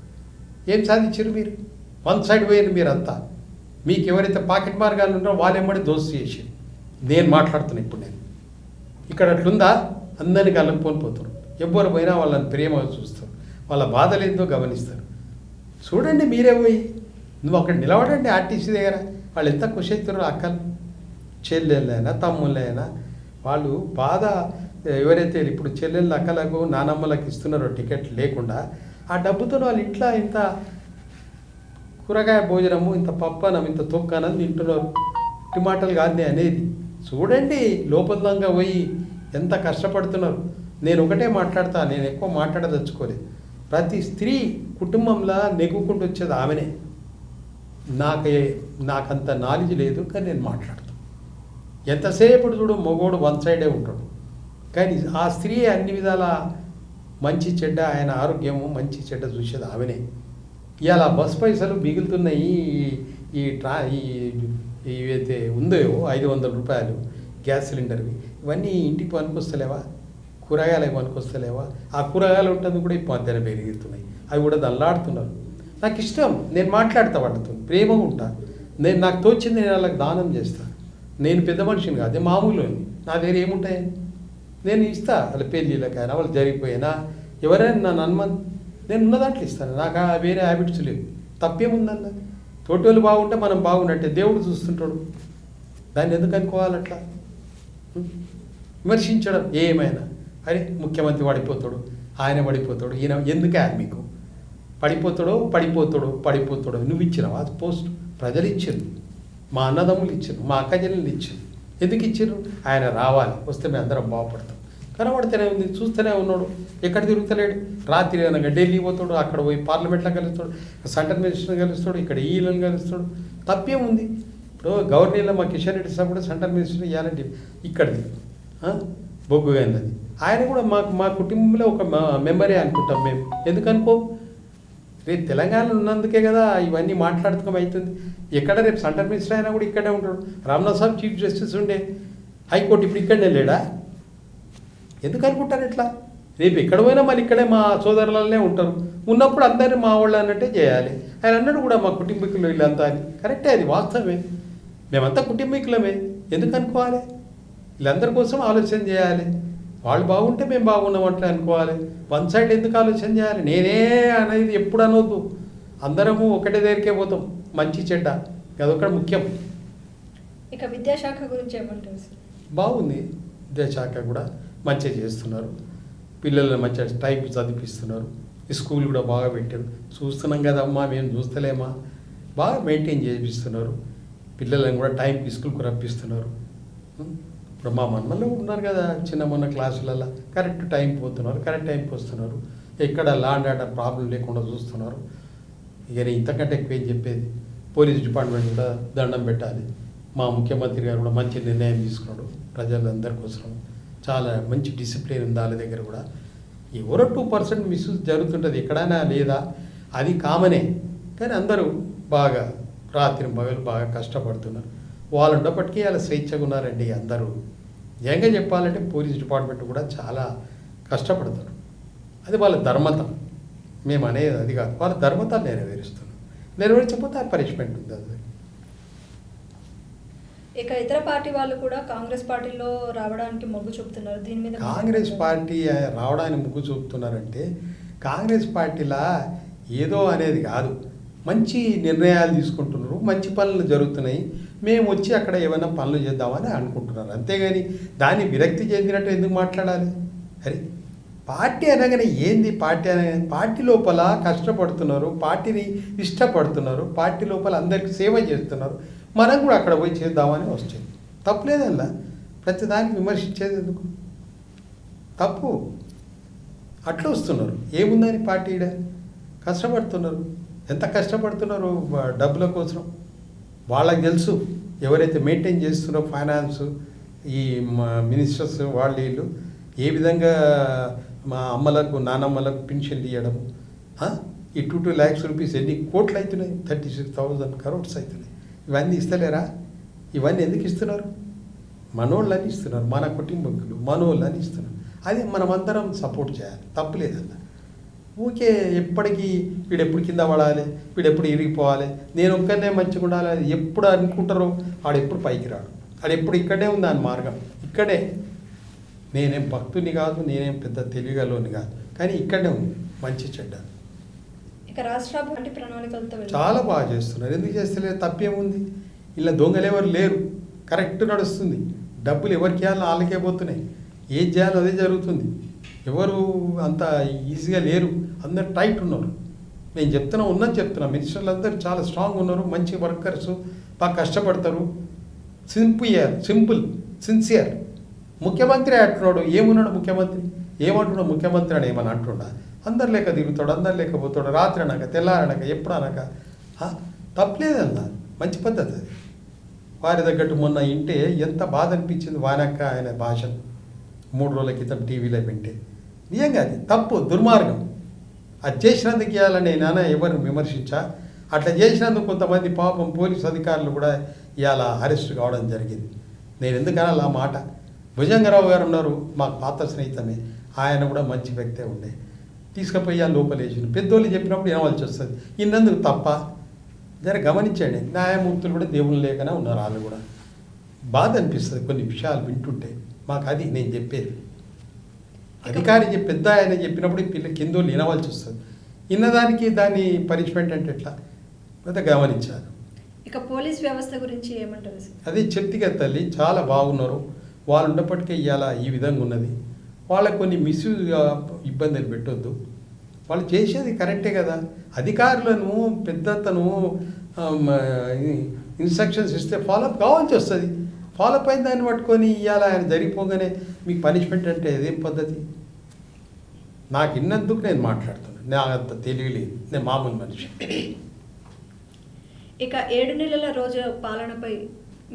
ఏం సాధించారు మీరు? వన్ సైడ్ పోయారు మీరంతా. మీకు ఎవరైతే పాకెట్ మార్గాలు ఉన్నారో వాళ్ళు ఏమడి దోస్తు చేసి నేను మాట్లాడుతున్నాను. ఇప్పుడు నేను ఇక్కడ అట్లుందా? అందరినీ కలుపుకొని పోతారు. ఎవ్వరు పోయినా వాళ్ళని ప్రేమగా చూస్తారు, వాళ్ళ బాధలు ఏందో గమనిస్తారు. చూడండి మీరే పోయి, నువ్వు అక్కడ నిలబడండి ఆర్టీసీ దగ్గర. వాళ్ళు ఎంత ఖుషి అవుతారో, అక్కలు చెల్లెళ్ళైనా తమ్ముళ్ళైనా వాళ్ళు బాధ. ఎవరైతే ఇప్పుడు చెల్లెళ్ళు అక్కలకు నానమ్మలకు ఇస్తున్నారో టికెట్ లేకుండా, ఆ డబ్బుతో వాళ్ళు ఇంట్లో ఇంత కూరగాయ భోజనము, ఇంత పప్పనం, ఇంత తొక్కనం తింటున్నారు. టమాటాలు కాదు అనేది. చూడండి లోపలంగా పోయి ఎంత కష్టపడుతున్నారు. నేను ఒకటే మాట్లాడతా, నేను ఎక్కువ మాట్లాడదలుచుకోలేదు. ప్రతి స్త్రీ కుటుంబంలో నెగ్గుకుంటూ వచ్చేది ఆమెనే. నాకంత నాలెడ్జ్ లేదు, కానీ నేను మాట్లాడతాను. ఎంతసేపు చూడు మగోడు వన్ సైడే ఉంటాడు, కానీ ఆ స్త్రీ అన్ని విధాల మంచి చెడ్డ, ఆయన ఆరోగ్యము మంచి చెడ్డ చూసేది ఆమెనే. ఇవాళ బస్ పైసలు మిగులుతున్నాయి. ఇవైతే ఉందో 500 రూపాయలు గ్యాస్ సిలిండర్వి, ఇవన్నీ ఇంటికి పనికొస్తలేవా? కూరగాయలకు పనికొస్తలేవా? ఆ కూరగాయలు ఉంటుంది కూడా ఇప్పుడు మధ్యాహ్నం పెరుగుతున్నాయి, అవి కూడా దల్లాడుతున్నారు. నాకు ఇష్టం, నేను మాట్లాడతా వాళ్ళతో, ప్రేమగా ఉంటా. నాకు తోచింది నేను వాళ్ళకి దానం చేస్తాను. నేను పెద్ద మనిషిని కాదు, మామూలు. నా దగ్గర ఏముంటాయని నేను ఇస్తా. వాళ్ళ పెళ్ళిళ్ళకైనా వాళ్ళు జరిగిపోయినా ఎవరైనా నన్ను అనుమతి, నేను ఉన్న దాంట్లో ఇస్తాను. నాకు వేరే హ్యాబిట్స్ లేవు. తప్పేముందన్న? తోటోళ్ళు బాగుంటే మనం బాగున్నట్టే, దేవుడు చూస్తుంటాడు. దాన్ని ఎందుకు అనుకోవాలి అట్లా విమర్శించడం? ఏమైనా అరే ముఖ్యమంత్రి పడిపోతాడు, ఆయన పడిపోతాడు, ఈయన ఎందుకే మీకు పడిపోతాడో నువ్వు ఇచ్చినావా పోస్ట్? ప్రజలు ఇచ్చారు, మా అన్నదమ్ములు ఇచ్చారు, మా అక్క చెల్లెలు ఇచ్చారు. ఎందుకు ఇచ్చారు? ఆయన రావాలి, వస్తే మేము అందరం బాగుపడతాం. కనబడితేనే ఉంది, చూస్తూనే ఉన్నాడు. ఎక్కడ తిరుగుతలేడు. రాత్రి అనగా ఢిల్లీ పోతాడు, అక్కడ పోయి పార్లమెంట్లో కలుస్తాడు, సెంట్రల్ మినిస్టర్ని కలుస్తాడు, ఇక్కడ ఈలను కలుస్తాడు. తప్పేముంది? ఇప్పుడు గవర్నర్లో మా కిషన్ రెడ్డి సార్ కూడా సెంట్రల్ మినిస్టర్ ఇవ్వాలంటే ఇక్కడిది బొగ్గు అయింది. ఆయన కూడా మా కుటుంబంలో ఒక మెంబరే అనుకుంటాం మేము. ఎందుకు అనుకో? రేపు తెలంగాణలో ఉన్నందుకే కదా ఇవన్నీ మాట్లాడుకోవడం అవుతుంది. ఎక్కడ రేపు సెంట్రల్ మినిస్టర్ అయినా కూడా ఇక్కడే ఉంటాడు. రామ్నాథ్ సాబ్ చీఫ్ జస్టిస్ ఉండే హైకోర్టు, ఇప్పుడు ఇక్కడనే లేడా? ఎందుకు అనుకుంటారు ఇట్లా? రేపు ఎక్కడ పోయినా మళ్ళీ ఇక్కడే మా సోదరులనే ఉంటారు. ఉన్నప్పుడు అందరినీ మా వాళ్ళు అన్నట్టే చేయాలి. ఆయన అన్నాడు కూడా మా కుటుంబీకులు వీళ్ళంతా అని. కరెక్టే, అది వాస్తవమే. మేమంతా కుటుంబీకులమే. ఎందుకు అనుకోవాలి? వీళ్ళందరి కోసం ఆలోచన చేయాలి. వాళ్ళు బాగుంటే మేము బాగున్నాం అట్లా అనుకోవాలి. వన్ సైడ్ ఎందుకు ఆలోచన చేయాలి? నేనే అనేది ఎప్పుడు అనవద్దు. అందరము ఒకటే దగ్గరికే పోతాం, మంచి చెడ్డ, అదొకటి ముఖ్యం. ఇక విద్యాశాఖ గురించి ఏమంటారు సార్? బాగుంది, విద్యాశాఖ కూడా మంచిగా చేస్తున్నారు. పిల్లలను మంచిగా టైం చదివిస్తున్నారు. స్కూల్ కూడా బాగా పెట్టారు. చూస్తున్నాం కదమ్మా, మేము చూస్తలేమా? బాగా మెయింటైన్ చేపిస్తున్నారు. పిల్లలను కూడా టైంకి స్కూల్కి రప్పిస్తున్నారు. ఇప్పుడు మా మన్మల్లో ఉన్నారు కదా చిన్న క్లాసులలో, కరెక్ట్ టైం పోతున్నారు, కరెక్ట్ టైంకి వస్తున్నారు. ఎక్కడ ల్యాండ్ ఆర్డర్ ప్రాబ్లం లేకుండా చూస్తున్నారు. ఇక ఇంతకంటే ఎక్కువ ఏం చెప్పేది? పోలీస్ డిపార్ట్మెంట్ కూడా దండం పెట్టాలి. మా ముఖ్యమంత్రి గారు కూడా మంచి నిర్ణయం తీసుకున్నాడు ప్రజలందరి కోసం. చాలా మంచి డిసిప్లిన్ ఉంది వాళ్ళ దగ్గర కూడా. ఎవరో 2% మిస్యూజ్ జరుగుతుంటుంది ఎక్కడైనా, లేదా అది కామనే. కానీ అందరూ బాగా రాత్రి పగలు బాగా కష్టపడుతున్నారు. వాళ్ళు ఉన్నప్పటికీ వాళ్ళ స్వేచ్ఛగా ఉన్నారండి అందరూ. నిజంగా చెప్పాలంటే పోలీస్ డిపార్ట్మెంట్ కూడా చాలా కష్టపడతారు. అది వాళ్ళ ధర్మతం. మేము అనేది అది కాదు, వాళ్ళ ధర్మతాన్ని నెరవేరుస్తున్నాం. నెరవేర్చకపోతే ఆ పనిష్మెంట్ ఉంది. అది ఇక ఇతర పార్టీ వాళ్ళు కూడా కాంగ్రెస్ పార్టీలో రావడానికి మొగ్గు చూపుతున్నారు. దీని మీద కాంగ్రెస్ పార్టీ రావడానికి మొగ్గు చూపుతున్నారంటే కాంగ్రెస్ పార్టీలా ఏదో అనేది కాదు. మంచి నిర్ణయాలు తీసుకుంటున్నారు, మంచి పనులు జరుగుతున్నాయి, మేము వచ్చి అక్కడ ఏమైనా పనులు చేద్దామని అనుకుంటున్నారు. అంతేగాని దాన్ని విరక్తి చెందినట్టు ఎందుకు మాట్లాడాలి? అరే పార్టీ అనగానే ఏంది? పార్టీ అనగానే పార్టీ లోపల కష్టపడుతున్నారు, పార్టీని ఇష్టపడుతున్నారు, పార్టీ లోపల అందరికీ సేవ చేస్తున్నారు, మనం కూడా అక్కడ పోయి చేద్దామని వస్తుంది. తప్పులేదల్లా, ప్రతిదానికి విమర్శించేది ఎందుకు? తప్పు. అట్లా వస్తున్నారు. ఏముందని పార్టీ కష్టపడుతున్నారు. ఎంత కష్టపడుతున్నారు డబ్బుల కోసం వాళ్ళకి తెలుసు. ఎవరైతే మెయింటైన్ చేస్తున్నారో ఫైనాన్స్, ఈ మినిస్టర్స్ వాళ్ళు వీళ్ళు ఏ విధంగా మా అమ్మలకు నానమ్మలకు పెన్షన్లు ఇవ్వడం, ఈ 2 lakhs రూపీస్ ఎన్ని కోట్లు అవుతున్నాయి? 36,000 crores అవుతున్నాయి. ఇవన్నీ ఇస్తలేరా? ఇవన్నీ ఎందుకు ఇస్తున్నారు? మనోళ్ళని ఇస్తున్నారు, మన కుటుంబకులు మనోళ్ళని ఇస్తున్నారు. అది మనమందరం సపోర్ట్ చేయాలి, తప్పులేదన్న. ఊకే ఎప్పటికీ వీడెప్పుడు కింద పడాలి, వీడెప్పుడు ఇరిగిపోవాలి, నేను ఒక్కనే మంచిగా ఉండాలి, అది ఎప్పుడు అనుకుంటారో ఆడెప్పుడు పైకి రాడు. ఆడెప్పుడు ఇక్కడే ఉంది ఆయన మార్గం, ఇక్కడే. నేనేం భక్తుని కాదు, నేనేం పెద్ద తెలివిగలోని కాదు, కానీ ఇక్కడే ఉంది మంచి చెడ్డ. ఇక రాష్ట్రాభివృద్ధి ప్రణాళికలతో చాలా బాగా చేస్తున్నారు. ఎందుకు చేస్తలేదు? తప్పేముంది? ఇలా దొంగలు ఎవరు లేరు, కరెక్ట్ నడుస్తుంది. డబ్బులు ఎవరికి చేయాలో వాళ్ళకే పోతున్నాయి, ఏది చేయాలో అదే జరుగుతుంది. ఎవరు అంత ఈజీగా లేరు, అందరు టైట్ ఉన్నారు. నేను ఉన్నది చెప్తున్నా. మినిస్టర్లు అందరూ చాలా స్ట్రాంగ్ ఉన్నారు, మంచి వర్కర్స్, బాగా కష్టపడతారు, సింపుల్ సిన్సియర్. ముఖ్యమంత్రి అంటున్నాడు, ఏమున్నాడు ముఖ్యమంత్రి? ఏమంటున్నాడు ముఖ్యమంత్రి అని ఏమని అంటున్నా? అందరు లేక తిరుగుతాడు, అందరు లేక పోతాడు, రాత్రి అనక తెల్లారనక ఎప్పుడు అనక. తప్పలేదన్న, మంచి పద్ధతి అది. వారి తగ్గట్టు మొన్న ఇంటే ఎంత బాధ అనిపించింది వానక్క ఆయన భాషను 3 రోజుల క్రితం టీవీలో వింటే. నిజంగా అది తప్పు, దుర్మార్గం. అది చేసినందుకు ఇవ్వాలని నాన్న ఎవరిని విమర్శించా. అట్లా చేసినందుకు కొంతమంది పాపం పోలీసు అధికారులు కూడా ఇవాళ అరెస్ట్ కావడం జరిగింది. నేను ఎందుకనాలి ఆ మాట? భుజంగరావు గారు ఉన్నారు, మాకు పాత స్నేహితమే, ఆయన కూడా మంచి వ్యక్తే ఉండే. తీసుకుపోయి లోపలేసిన పెద్దోళ్ళు చెప్పినప్పుడు వినవలసి వస్తుంది. ఇన్నందుకు తప్ప జర గమనించండి. న్యాయమూర్తులు కూడా దేవుళ్ళు లేకనే ఉన్నారు, వాళ్ళు కూడా. బాధ అనిపిస్తుంది కొన్ని విషయాలు వింటుంటే. మాకు అది నేను చెప్పేది. అధికారి పెద్ద ఆయన చెప్పినప్పుడు పిల్ల కిందోళ్ళు వినవలసి వస్తుంది. విన్నదానికి దాని పనిష్మెంట్ అంటే ఎట్లా పెద్ద గమనించాలి. ఇక పోలీస్ వ్యవస్థ గురించి ఏమంటారు? అది చెప్తిగా తల్లి, చాలా బాగున్నారు వాళ్ళు. ఉన్నప్పటికీ ఇవాళ ఈ విధంగా ఉన్నది. వాళ్ళకు కొన్ని మిస్యూజ్గా ఇబ్బందులు పెట్టొద్దు. వాళ్ళు చేసేది కరెక్టే కదా. అధికారులను పెద్దతను ఇన్స్ట్రక్షన్స్ ఇస్తే ఫాలోఅప్ కావాల్సి వస్తుంది. ఫాలోఅప్ అయిన దాన్ని పట్టుకొని ఇవాళ ఆయన జరిగిపోగానే మీకు పనిష్మెంట్ అంటే ఇదేం పద్ధతి? నాకు ఇన్నందుకు నేను మాట్లాడుతున్నాను. నాకు అంత తెలియలేదు, నేను మామూలు మనిషి. ఇక 7 నెలల రోజు పాలనపై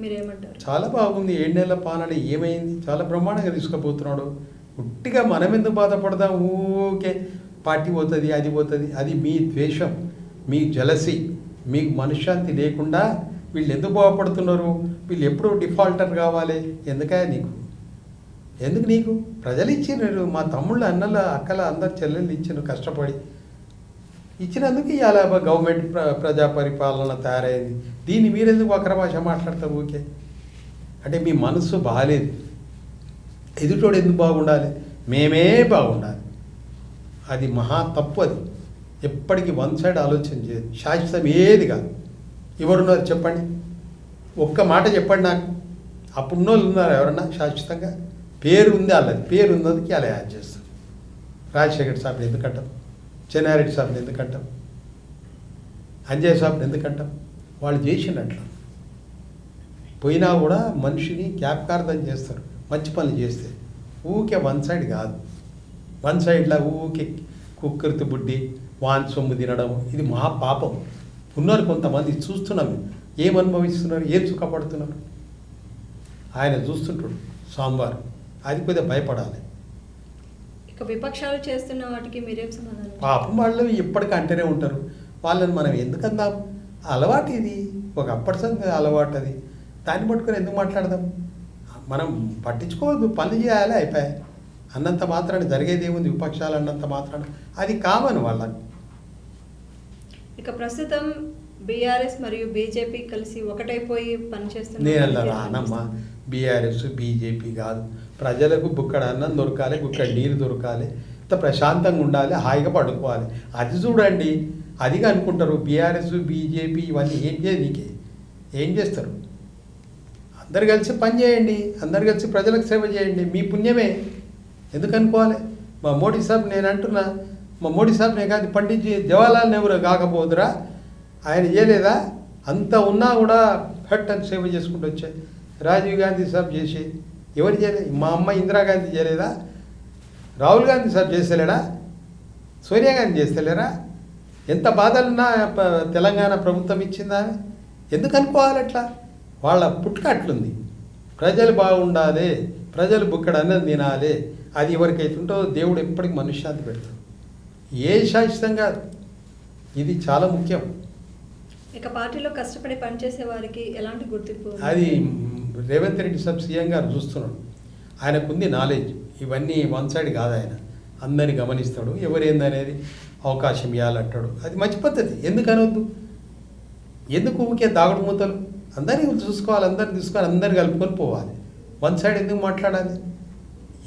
మీరేమంటారు? చాలా బాగుంది. 7 నెలల పాలన ఏమైంది? చాలా బ్రహ్మాండంగా తీసుకుపోతున్నాడు. ఉట్టిగా మనం ఎందుకు బాధపడదాం? ఊకే పార్టీ పోతుంది, అది పోతుంది. అది మీ ద్వేషం, మీ జలసి, మీకు మనశ్శాంతి లేకుండా వీళ్ళు ఎందుకు బాగుపడుతున్నారు? వీళ్ళు ఎప్పుడు డిఫాల్టర్ కావాలి? ఎందుకు నీకు? ప్రజలు ఇచ్చినారు, మా తమ్ముళ్ళు అన్నల అక్కల అందరు చెల్లెళ్ళు ఇచ్చినారు కష్టపడి. ఇచ్చినందుకు ఇవాళ గవర్నమెంట్ ప్రజా పరిపాలన తయారైంది. దీన్ని మీరెందుకు వక్ర భాష మాట్లాడతారు ఊకే? అంటే మీ మనసు బాగాలేదు. ఎదుటోడు ఎందుకు బాగుండాలి? మేమే బాగుండాలి. అది మహా తప్పు. అది ఎప్పటికీ వన్ సైడ్ ఆలోచన చేయదు. శాశ్వతం ఏది కాదు. ఎవరున్నారు చెప్పండి? ఒక్క మాట చెప్పండి నాకు. అప్పుడున్నోళ్ళు ఉన్నారు ఎవరన్నా శాశ్వతంగా? పేరు ఉంది, వాళ్ళది పేరు ఉన్నదికి అలా యాడ్ చేస్తారు. రాజశేఖర్ సాబ్ని ఎందుకంటాం? చెన్నారెడ్డి సాబ్ని ఎందుకంటాం? అంజయ్ సాబ్ని ఎందుకంటాం? వాళ్ళు చేసినట్లు పోయినా కూడా మనిషిని జ్ఞాపకార్థం చేస్తారు మంచి పనులు చేస్తే. ఊకే వన్ సైడ్ కాదు. వన్ సైడ్లో ఊకే కుక్కరితి బుడ్డి వాన్ సొమ్ము తినడం ఇది మహా పాపం. ఉన్నారు కొంతమంది, చూస్తున్నాం. ఏం అనుభవిస్తున్నారు, ఏం సుఖపడుతున్నారు? ఆయన చూస్తుంటాడు సాంబార్. అది కొద్దిగా భయపడాలి. ఇక విపక్షాలు చేస్తున్న వాటికి మీరేం సమాధానం? పాపం వాళ్ళు ఎప్పటికంటేనే ఉంటారు. వాళ్ళని మనం ఎందుకు అందాం? అలవాటు ఇది, ఒక అప్పటి సంగతి అలవాటు. అది దాన్ని పట్టుకొని ఎందుకు మాట్లాడదాం? మనం పట్టించుకోవద్దు, పనులు చేయాలి, అయిపోయాయి. అన్నంత మాత్రాన్ని జరిగేది ఏముంది? విపక్షాలు అన్నంత మాత్రాన్ని అది కామన్ వాళ్ళకి. ఇక ప్రస్తుతం బీఆర్ఎస్ మరియు బీజేపీ కలిసి ఒకటైపోయి పనిచేస్తున్నారు. నేను అలా రానమ్మా. బీఆర్ఎస్ బీజేపీ కాదు. ప్రజలకు బుక్కడ అన్నం దొరకాలి, బుక్కడ నీరు దొరకాలి, ఇంత ప్రశాంతంగా ఉండాలి, హాయిగా పడుకోవాలి. అది చూడండి. అదిగా అనుకుంటారు. బీఆర్ఎస్ బీజేపీ ఇవన్నీ ఏం చేయదు, నీకే ఏం చేస్తారు? అందరు కలిసి పని చేయండి, అందరు కలిసి ప్రజలకు సేవ చేయండి, మీ పుణ్యమే. ఎందుకు అనుకోవాలి? మా మోడీ సాబ్, నేను అంటున్నా, మా మోడీ సాబ్నే కాదు, పండిత్ జవహర్లాల్ నెహ్రూ కాకపోదురా, ఆయన చేయలేదా? అంత ఉన్నా కూడా ఫట్ అని సేవ చేసుకుంటూ వచ్చాయి. రాజీవ్ గాంధీ సాబ్ చేసి ఎవరు చేయలేదు? మా అమ్మ ఇందిరాగాంధీ చేయలేదా? రాహుల్ గాంధీ సాబ్ చేస్తలేడా? సోనియా గాంధీ చేస్తలేరా? ఎంత బాధలున్నా తెలంగాణ ప్రభుత్వం ఇచ్చిందా? ఎందుకు అనుకోవాలి అట్లా? వాళ్ళ పుట్టుక అట్లుంది. ప్రజలు బాగుండాలి, ప్రజలు బుక్కడ అన్నం తినాలి, అది ఎవరికైతే ఉంటుందో దేవుడు ఎప్పటికీ మనుష్యాన్ని పెడతాడు. ఏ శాశ్వతంగా, ఇది చాలా ముఖ్యం. ఇక పార్టీలో కష్టపడి పనిచేసే వారికి ఎలాంటి గుర్తింపు? అది రేవంత్ రెడ్డి సాబ్ సీఎం గారు చూస్తున్నాడు, ఆయనకుంది నాలెడ్జ్. ఇవన్నీ వన్ సైడ్ కాదు, ఆయన అందరిని గమనిస్తాడు, ఎవరేందనేది అవకాశం ఇవ్వాలంటాడు. అది మంచి పద్ధతి. ఎందుకు అనవద్దు? ఎందుకు ఊరికే దాగుడు మూతలు? అందరినీ చూసుకోవాలి, అందరిని తీసుకోవాలి, అందరిని కలుపుకొని పోవాలి. వన్ సైడ్ ఎందుకు మాట్లాడాలి?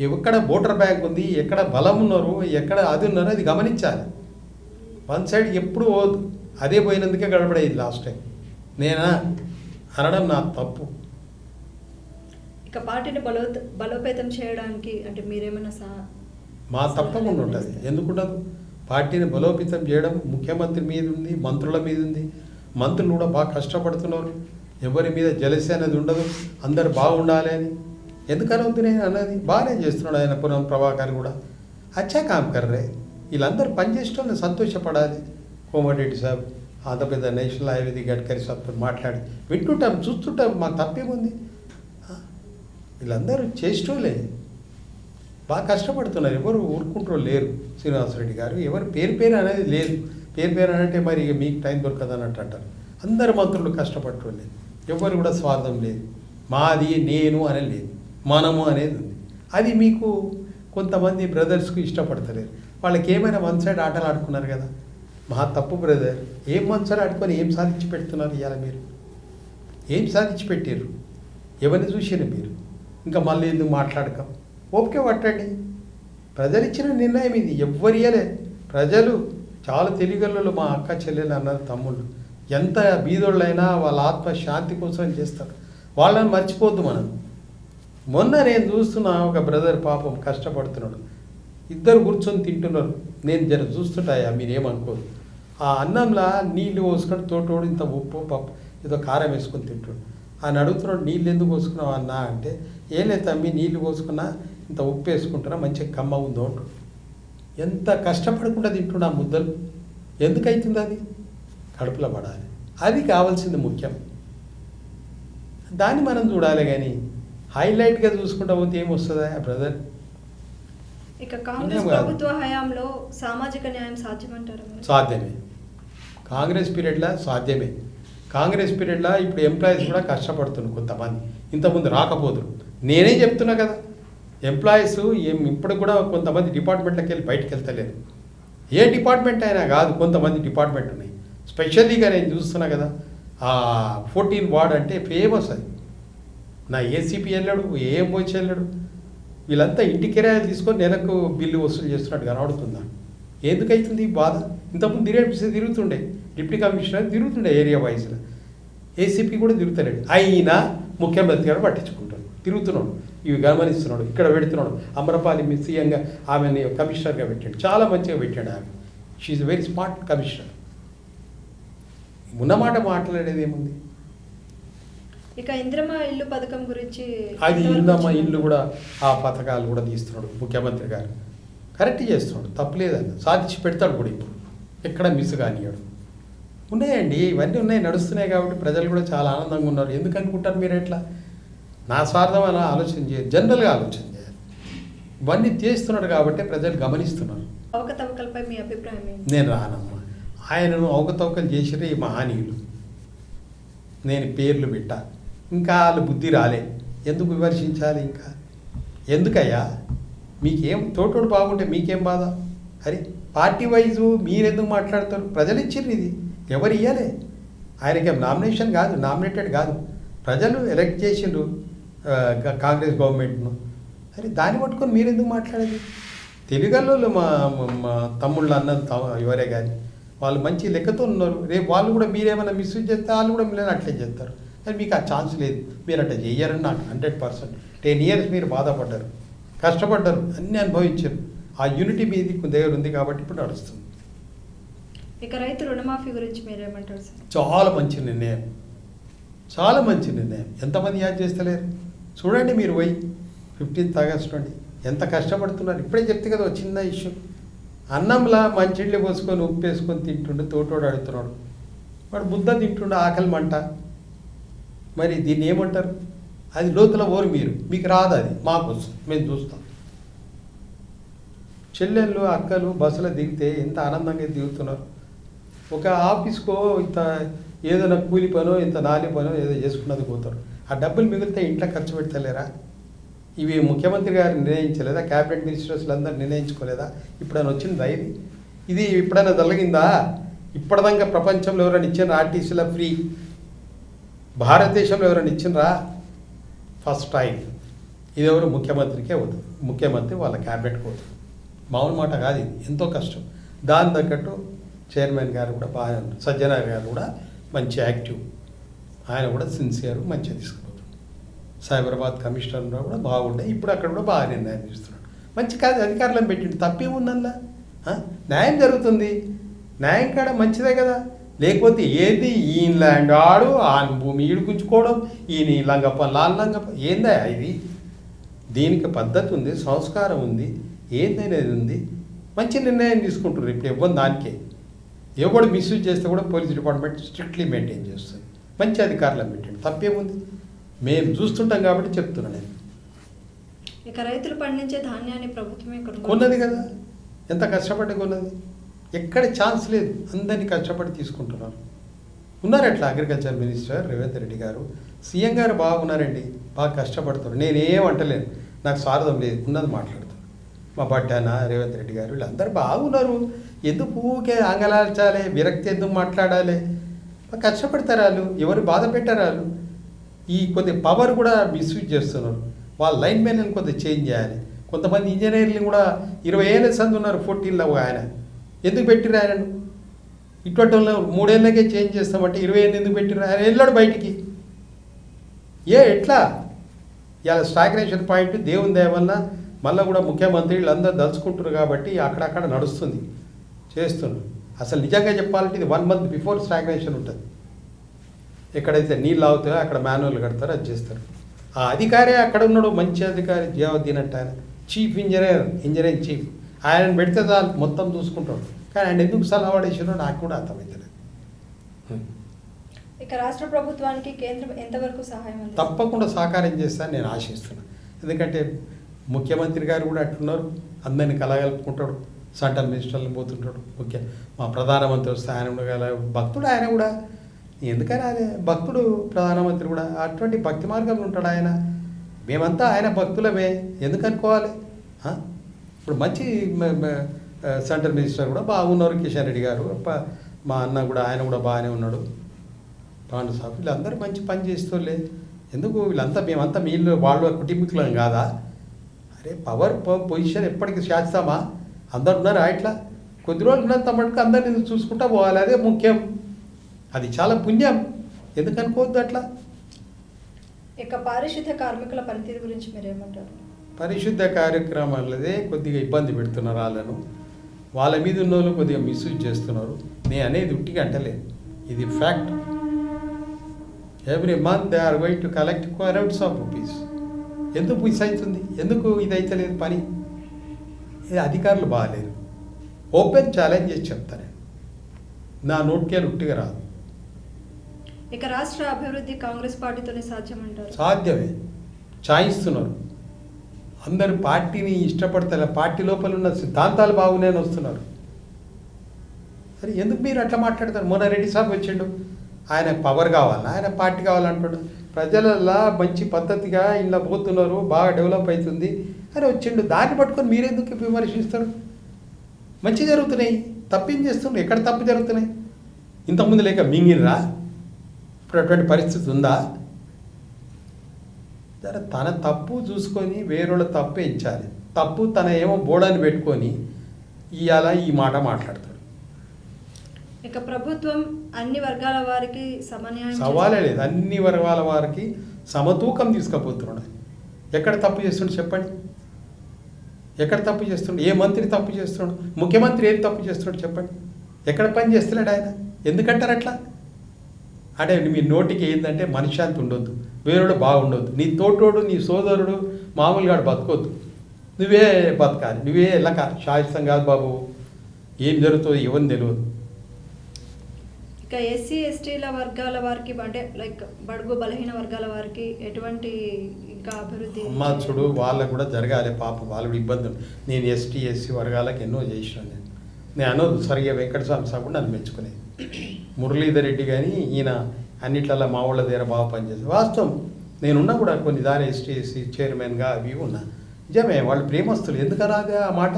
ఎక్కడ ఓటర్ బ్యాంక్ ఉంది, ఎక్కడ బలం ఉన్నారు, ఎక్కడ అది ఉన్నారో అది గమనించాలి. వన్ సైడ్ ఎప్పుడు పోదు. అదే పోయినందుకే గడపడేది లాస్ట్ టైం. నేనా అనడం నా తప్పు. ఇక పార్టీని బలోపేతం చేయడానికి అంటే మీరేమైనా మా తప్పకుండా ఉంటుంది. ఎందుకుండదు? పార్టీని బలోపేతం చేయడం ముఖ్యమంత్రి మీద ఉంది, మంత్రుల మీద ఉంది. మంత్రులు కూడా బాగా కష్టపడుతున్నారు. ఎవరి మీద జలసి అనేది ఉండదు, అందరు బాగుండాలి అని. ఎందుకనవద్దు నేను అన్నది? బాగానే చేస్తున్నాడు ఆయన. పురం ప్రభాకర్ కూడా అచ్చా కామ్ కర్రే. వీళ్ళందరూ పనిచేసేటోళ్ళని సంతోషపడాలి. కోమటిరెడ్డి సాబ్, అంత పెద్ద నేషనల్ హైవే గడ్కరీ సాబ్తో మాట్లాడి వింటుంటాం, చూస్తుంటాం, మాకు తప్పేముంది? వీళ్ళందరూ చేసేటోళ్ళే, బాగా కష్టపడుతున్నారు. ఎవరు ఊరుకుంటూ లేరు. శ్రీనివాసరెడ్డి గారు ఎవరు పేరు అనేది లేదు. పేరు అంటే మరి ఇక మీకు టైం దొరకదు అన్నట్టు అంటారు. అందరు మంత్రులు కష్టపడటోళ్ళే, ఎవరు కూడా స్వార్థం లేదు. మాది నేను అనేది లేదు, మనము అనేది ఉంది. అది మీకు కొంతమంది బ్రదర్స్కు ఇష్టపడతలేరు. వాళ్ళకి ఏమైనా వన్ సైడ్ ఆటలు ఆడుకున్నారు కదా, మా తప్పు బ్రదర్. ఏం వన్ సైడ్ ఆడుకొని ఏం సాధించి పెడుతున్నారు? ఇవాళ మీరు ఏం సాధించి పెట్టారు? ఎవరిని చూసారు మీరు? ఇంకా మళ్ళీ ఎందుకు మాట్లాడకం? ఓపిక పట్టండి. ప్రజలు ఇచ్చిన నిర్ణయం ఇది, ఎవ్వరు ఇయ్యలే. ప్రజలు చాలా తెలివిగలలు. మా అక్క చెల్లెలు అన్నారు, తమ్ముళ్ళు ఎంత బీదోళ్ళైనా వాళ్ళ ఆత్మ శాంతి కోసం చేస్తారు. వాళ్ళని మర్చిపోద్దు మనం. మొన్న నేను చూస్తున్నా, ఒక బ్రదర్ పాపం కష్టపడుతున్నాడు, ఇద్దరు కూర్చొని తింటున్నారు. నేను జర చూస్తుంటాయా, మీరేమనుకోరు. ఆ అన్నంలో నీళ్ళు పోసుకొని తోటోడు ఇంత ఉప్పు పప్పు ఏదో కారం వేసుకొని తింటాడు. ఆయన అడుగుతున్నాడు, నీళ్ళు ఎందుకు పోసుకున్నావు అన్నా అంటే, ఏం లేదు తమ్మి, నీళ్ళు పోసుకున్నా ఇంత ఉప్పు వేసుకుంటున్నా, మంచిగా కమ్మ ఉందో అంటాడు. ఎంత కష్టపడకుండా తింటున్నా ముద్దలు. ఎందుకు అవుతుంది? అది కడుపులో పడాలి. అది కావాల్సింది ముఖ్యం. దాన్ని మనం చూడాలి, కానీ హైలైట్గా చూసుకుంటా పోతే ఏమొస్తుందా బ్రదర్? ఇక కాంగ్రెస్ ప్రభుత్వ హయాంలో సామాజిక న్యాయం సాధ్యమంటారు? సాధ్యమే. కాంగ్రెస్ పీరియడ్లో సాధ్యమే. కాంగ్రెస్ పీరియడ్లో ఇప్పుడు ఎంప్లాయీస్ కూడా కష్టపడుతున్నారు కొంతమంది, ఇంతకుముందు రాకపోదురు. నేనే చెప్తున్నా కదా, ఎంప్లాయీస్ ఇప్పుడు కూడా కొంతమంది డిపార్ట్మెంట్లోకి వెళ్ళి బయటకు వెళ్తలేరు. ఏ డిపార్ట్మెంట్ అయినా కాదు, కొంతమంది డిపార్ట్మెంట్ ఉన్నాయి. స్పెషల్లీగా నేను చూస్తున్నా కదా, 14 వార్డ్ అంటే ఫేమస్. అది నా ఏసీపీ వెళ్ళాడు, ఏఎంఓచి వెళ్ళాడు. వీళ్ళంతా ఇంటి కిరాయిలు తీసుకొని నెలకు బిల్లు వసూలు చేస్తున్నట్టు కనబడుతుందా? ఎందుకైతుంది బాధ? ఇంతకుముందు తిరుగుతుండే, డిప్యూటీ కమిషనర్ తిరుగుతుండే ఏరియా వైజ్లో, ఏసీపీ కూడా తిరుగుతలేడు. అయినా ముఖ్యమంత్రి గారు పట్టించుకుంటాడు, తిరుగుతున్నాడు, ఇవి గమనిస్తున్నాడు, ఇక్కడ పెడుతున్నాడు. అమరపాలి సీఎంగా ఆమెని కమిషనర్గా పెట్టాడు, చాలా మంచిగా పెట్టాడు ఆమె. She's very smart commissioner. ఉన్నమాట మాట్లాడేది ఏముంది? ఇక ఇంద్రమ్మ ఇల్లు పథకం గురించి, అది ఇంద్రమ్మ ఇల్లు కూడా ఆ పథకాలు కూడా తీస్తున్నాడు ముఖ్యమంత్రి గారు. కరెక్ట్ చేస్తున్నాడు, తప్పులేదని సాధించి పెడతాడు కూడా. ఇప్పుడు ఎక్కడ మిస్ కానియాడు. ఉన్నాయండి, ఇవన్నీ ఉన్నాయి, నడుస్తున్నాయి. కాబట్టి ప్రజలు కూడా చాలా ఆనందంగా ఉన్నారు. ఎందుకు అనుకుంటారు మీరు? ఎట్లా నా స్వార్థం అని ఆలోచన చేయాలి, జనరల్గా ఆలోచన చేయాలి. ఇవన్నీ చేస్తున్నాడు కాబట్టి ప్రజలు గమనిస్తున్నారు. అవకతవకలపై మీ అభిప్రాయం ఏంటి? నేను రానమ్మా, ఆయనను అవకతవకలు చేసిరే ఈ మహనీయులు. నేను పేర్లు పెట్టా, ఇంకా వాళ్ళు బుద్ధి రాలే, ఎందుకు విమర్శించాలి? ఇంకా ఎందుకయ్యా? మీకేం తోటోడు బాగుంటే మీకేం బాధ? అరే పార్టీ వైజు మీరెందుకు మాట్లాడతారు? ప్రజలు ఇచ్చిర్రు, ఇది ఎవరు ఇవ్వలే. ఆయనకేం నామినేషన్ కాదు, నామినేటెడ్ కాదు, ప్రజలు ఎలక్ట్ చేసిండ్రు కాంగ్రెస్ గవర్నమెంట్ను. అరే దాన్ని పట్టుకొని మీరెందుకు మాట్లాడేది? తెలుగులో మా తమ్ముళ్ళు అన్న ఎవరే కానీ వాళ్ళు మంచి లెక్కతో ఉన్నారు. రేపు వాళ్ళు కూడా మీరేమైనా మిస్యూజ్ చేస్తే వాళ్ళు కూడా మీరు అట్లే చేస్తారు. కానీ మీకు ఆ ఛాన్స్ లేదు. మీరు అట్లా చెయ్యారని నాకు 100%. 10 years మీరు బాధపడ్డారు, కష్టపడ్డారు, అన్నీ అనుభవించారు. ఆ యూనిటీ మీది దగ్గర ఉంది కాబట్టి ఇప్పుడు నడుస్తుంది. ఇక రైతు రుణమాఫీ గురించి మీరేమంటారు సార్? చాలా మంచి నిర్ణయం, చాలా మంచి నిర్ణయం. ఎంతమంది యాడ్ చేస్తలేరు చూడండి. మీరు పోయి 15th August నుండి ఎంత కష్టపడుతున్నారు. ఇప్పుడే చెప్తే కదా ఒక చిన్న ఇష్యూ. అన్నంలా మంచిళ్ళు పోసుకొని ఉప్పు వేసుకొని తింటుండే తోటోడు అడుగుతున్నాడు. వాడు ముద్ద తింటుండే ఆకలి మంట. మరి దీన్ని ఏమంటారు? అది లోతుల ఓరు మీకు రాదు, అది మాకు వస్తుంది, మేము చూస్తాం. చెల్లెళ్ళు అక్కలు బస్సులో దిగితే ఎంత ఆనందంగా దిగుతున్నారు. ఒక ఆఫీస్కో ఇంత ఏదైనా కూలి పనో ఇంత నాలి పనో ఏదో చేసుకున్నది పోతారు. ఆ డబ్బులు మిగిలితే ఇంట్లో ఖర్చు పెడతలేరా? ఇవి ముఖ్యమంత్రి గారు నిర్ణయించలేదా? క్యాబినెట్ మినిస్టర్స్లు అందరూ నిర్ణయించుకోలేదా? ఇప్పుడైనా వచ్చింది రైలు ఇది ఎప్పుడైనా జరిగిందా? ఇప్పటిదాకా ప్రపంచంలో ఎవరైనా ఇచ్చిన ఆర్టీసీలో ఫ్రీ, భారతదేశంలో ఎవరైనా ఇచ్చినరా? First time. ఇది ఎవరు? ముఖ్యమంత్రికే అవుతుంది. ముఖ్యమంత్రి వాళ్ళ క్యాబినెట్కి అవుతుంది. మామూలు మాట కాదు, ఇది ఎంతో కష్టం. దాని తగ్గట్టు చైర్మన్ గారు కూడా బాగా, సజ్జనార్ గారు కూడా మంచి యాక్టివ్, ఆయన కూడా సిన్సియర్, మంచిగా తీసుకుపోతారు. సైబరాబాద్ కమిషనర్ కూడా బాగుండే, ఇప్పుడు అక్కడ కూడా బాగా నిర్ణయం చేస్తున్నాడు. మంచి కాదు, అధికారులను పెట్టిండు, తప్పేముందల్లా. న్యాయం జరుగుతుంది, న్యాయం కాడ మంచిదే కదా. లేకపోతే ఏది ఈయన ల్యాండ్ ఆడు, ఆయన భూమి ఈడుకుంచుకోవడం, ఈయన లంగప్ప లంగప్ప, ఏందా ఇది? దీనికి పద్ధతి ఉంది, సంస్కారం ఉంది, ఏందనేది ఉంది. మంచి నిర్ణయం తీసుకుంటున్నారు. ఇప్పుడు ఇవ్వని దానికే ఎవడు మిస్యూజ్ చేస్తే కూడా పోలీస్ డిపార్ట్మెంట్ స్ట్రిక్ట్లీ మెయింటైన్ చేస్తుంది. మంచి అధికారులను పెట్టండి, తప్పేముంది? మేము చూస్తుంటాం కాబట్టి చెప్తున్నాను నేను. ఇక రైతులు పండించే ధాన్యాన్ని ప్రభుత్వమే కొన్నది కదా, ఎంత కష్టపడి కొన్నది. ఎక్కడ ఛాన్స్ లేదు, అందరినీ కష్టపడి తీసుకుంటున్నారు. ఉన్నారు అట్లా అగ్రికల్చర్ మినిస్టర్ రేవంత్ రెడ్డి గారు, సీఎం గారు బాగున్నారండి, బాగా కష్టపడుతున్నారు. నేనేం అంటలేను, నాకు స్వార్థం లేదు, ఉన్నది మాట్లాడుతాను. మా బడ్డాన రేవంత్ రెడ్డి గారు వీళ్ళందరూ బాగున్నారు. ఎందుకు ఊకే ఆంగలాల్చాలి, విరక్తి ఎందుకు మాట్లాడాలి? కష్టపడతారు వాళ్ళు, ఎవరు బాధ పెట్టారు వాళ్ళు. ఈ కొద్ది పవర్ కూడా మిస్యూజ్ చేస్తున్నారు. వాళ్ళ లైన్ మ్యాన్ కొద్దిగా చేంజ్ చేయాలి. కొంతమంది ఇంజనీర్లు కూడా 20 ఏళ్ళ సంది ఉన్నారు, 14లో ఆయన ఎందుకు పెట్టిరు ఆయనను? ఇటువంటి 3 ఏళ్ళకే చేంజ్ చేస్తామంటే 20 ఏళ్ళు ఎందుకు పెట్టిరు? ఆయన వెళ్ళాడు బయటికి. ఎట్లా? ఇలా స్టాగ్నేషన్ పాయింట్ దేవుని దయ వల్ల మళ్ళీ కూడా ముఖ్యమంత్రి వీళ్ళందరూ దలుచుకుంటున్నారు కాబట్టి అక్కడక్కడ నడుస్తుంది, చేస్తున్నారు. అసలు నిజంగా చెప్పాలంటే ఇది 1 month బిఫోర్ స్టాగ్నేషన్ ఉంటుంది. ఎక్కడైతే నీళ్ళు అవుతాయో అక్కడ మాన్యువల్ కడతారో అది చేస్తారు. ఆ అధికారే అక్కడ ఉన్నాడు, మంచి అధికారి జియావుద్దీన్ అంటే ఆయన చీఫ్ ఇంజనీరింగ్ చీఫ్. ఆయనను పెడితే చాలు మొత్తం చూసుకుంటాడు. కానీ ఆయన ఎందుకు సలహా పడేసారో నాకు కూడా అర్థమవుతలేదు. ఇక రాష్ట్ర ప్రభుత్వానికి కేంద్రం ఎంతవరకు సహాయం తప్పకుండా సహకారం చేస్తానని నేను ఆశిస్తున్నాను. ఎందుకంటే ముఖ్యమంత్రి గారు కూడా అట్లున్నారు, అందరినీ కలగలుపుకుంటాడు, సెంట్రల్ మినిస్టర్లు పోతుంటాడు. మా ప్రధానమంత్రి వస్తే ఆయన కూడా భక్తుడు, ఆయన కూడా ఎందుకని అదే భక్తుడు ప్రధానమంత్రి కూడా అటువంటి భక్తి మార్గంలో ఉంటాడు ఆయన. మేమంతా ఆయన భక్తులమే ఎందుకు అనుకోవాలి? ఇప్పుడు మంచి సెంట్రల్ మినిస్టర్ కూడా బాగున్నారు, కిషన్ రెడ్డి గారు. మా అన్న కూడా, ఆయన కూడా బాగానే ఉన్నాడు. పాండు సాబ్ వీళ్ళందరూ మంచి పని చేస్తూలే. ఎందుకు వీళ్ళంతా మేమంతా వీళ్ళు వాళ్ళ కుటుంబీకులం కాదా? అరే పవర్ పొజిషన్ ఎప్పటికీ శాశ్వతమా? అందరు ఉన్నారా? ఇట్లా కొద్ది రోజులు ఉన్నంత మటుకు అందరిని చూసుకుంటా పోవాలి, అదే ముఖ్యం. అది చాలా పుణ్యం, ఎందుకు అనుకోవద్దు అట్లా. ఇక పారిశుద్ధ కార్మికుల పనితీరు గురించి మీరేమంటారు? పరిశుద్ధ కార్యక్రమాలదే కొద్దిగా ఇబ్బంది పెడుతున్నారు వాళ్ళను. వాళ్ళ మీద ఉన్న వాళ్ళు కొద్దిగా మిస్యూజ్ చేస్తున్నారు. నేను అనేది ఉట్టిగా అంటలేదు, ఇది fact. Every month they are going to collect crores of rupees. ఎందుకు మిస్ అవుతుంది? ఎందుకు ఇది అవుతలేదు పని? ఇది అధికారులు బాగాలేరు. ఓపెన్ ఛాలెంజ్ చేసి చెప్తాను, నా నోటికేలు ఉట్టిగా రాదు. ఇక రాష్ట్ర అభివృద్ధి కాంగ్రెస్ పార్టీతోనే సాధ్యమంటారు? సాధ్యమే, చాయిస్తున్నారు. అందరు పార్టీని ఇష్టపడతారు, పార్టీ లోపల ఉన్న సిద్ధాంతాలు బాగున్నాయని వస్తున్నారు. సరే ఎందుకు మీరు అట్లా మాట్లాడతారు? మొన్న రెడ్డి సాబ్ వచ్చిండు, ఆయన పవర్ కావాలా, ఆయన పార్టీ కావాలంటాడు. ప్రజలలా మంచి పద్ధతిగా ఇలా పోతున్నారు, బాగా డెవలప్ అవుతుంది అని వచ్చిండు. దాన్ని పట్టుకొని మీరెందుకు విమర్శిస్తారు? మంచి జరుగుతున్నాయి, తప్పేం చేస్తున్నారు? ఎక్కడ తప్పు జరుగుతున్నాయి? ఇంతకుముందు లేక మింగిర్రా? ఇప్పుడు అటువంటి పరిస్థితి ఉందా? తన తప్పు చూసుకొని వేరేళ్ళ తప్పు ఎంచాలి. తప్పు తన ఏమో బోడని పెట్టుకొని ఇవాళ ఈ మాట మాట్లాడతాడు. ఇక ప్రభుత్వం అన్ని వర్గాల వారికి సమన్యాయం సవాలే లేదు, అన్ని వర్గాల వారికి సమతూకం తీసుకుపోతున్నాడు. ఎక్కడ తప్పు చేస్తుండే చెప్పండి, ఎక్కడ తప్పు చేస్తుండే? ఏ మంత్రి తప్పు చేస్తున్నాడు? ముఖ్యమంత్రి ఏం తప్పు చేస్తున్నాడు చెప్పండి? ఎక్కడ పని చేస్తున్నాడు ఆయన? ఎందుకంటారు అట్లా? అంటే మీ నోటికి ఏంటంటే మనశ్శాంతి ఉండొద్దు, వేరేడు బాగుండొద్దు, నీ తోటోడు నీ సోదరుడు మామూలుగా బతకొద్దు, నువ్వే బతకాలి, నువ్వే వెళ్ళక శాశ్వతం కాదు బాబు. ఏం జరుగుతుందో ఎవరిని తెలియదు. ఇక ఎస్సీ ఎస్టీల వర్గాల వారికి అంటే లైక్ బడుగు బలహీన వర్గాల వారికి ఎటువంటి ఇంకా అభివృద్ధి అమ్మ చూడు, వాళ్ళకు కూడా జరగాలి పాపం, వాళ్ళు కూడా ఇబ్బందులు. నేను ఎస్సీ వర్గాలకు ఎన్నో చేసినాను. నేను అనోదు సరిగా వెంకటస్వామి సాబు నన్ను మెచ్చుకునేది, మురళీధర్ రెడ్డి కానీ ఈయన అన్నిట్లలో మా వాళ్ళ దగ్గర బాగా పనిచేసి వాస్తవం. నేనున్నా కూడా కొన్ని దాని ఎస్సీ చైర్మన్గా అవి ఉన్నా. నిజమే, వాళ్ళు ప్రేమస్తులు, ఎందుకనాగా ఆ మాట?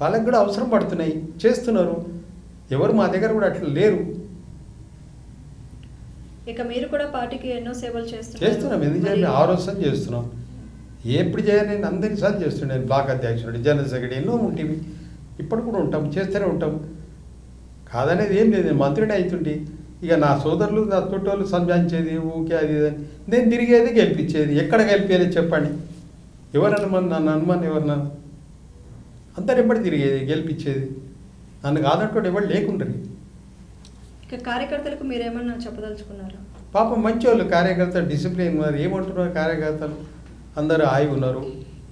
వాళ్ళకి కూడా అవసరం పడుతున్నాయి, చేస్తున్నారు. ఎవరు మా దగ్గర కూడా అట్లా లేరు. ఇక మీరు కూడా పార్టీకి ఎన్నో సేవలు చేస్తున్నాం, ఎందుకు చేయాలి? 6 రోజులు చేస్తున్నాం. ఎప్పుడు చేయాలి? నేను అందరిసార్లు చేస్తున్నాను. బ్లాక్ అధ్యక్షుడు, జనరల్ సెక్రటరీ ఎన్నో ఉంటుంది, ఇప్పుడు కూడా ఉంటాం, చేస్తూనే ఉంటాం. కాదనేది ఏం లేదు. నేను మంత్రిని అవుతుంటే ఇక నా సోదరులు నా తోటోళ్ళు సంజాయించేది ఊకే అది అని నేను తిరిగేది గెలిపించేది. ఎక్కడ గెలిపేది చెప్పండి? ఎవరన్నా నన్ను అనుమానం, ఎవరన్నా అందరు ఎప్పటి తిరిగేది గెలిపించేది. నన్ను కాదంటూ ఎవరు లేకుంటారు. ఇక కార్యకర్తలకు మీరేమన్నా చెప్పదలుచుకున్నారా? పాపం మంచివాళ్ళు కార్యకర్తలు, డిసిప్లిన్ ఉన్నారు. ఏమంటున్నారు కార్యకర్తలు? అందరూ హాయిగా ఉన్నారు.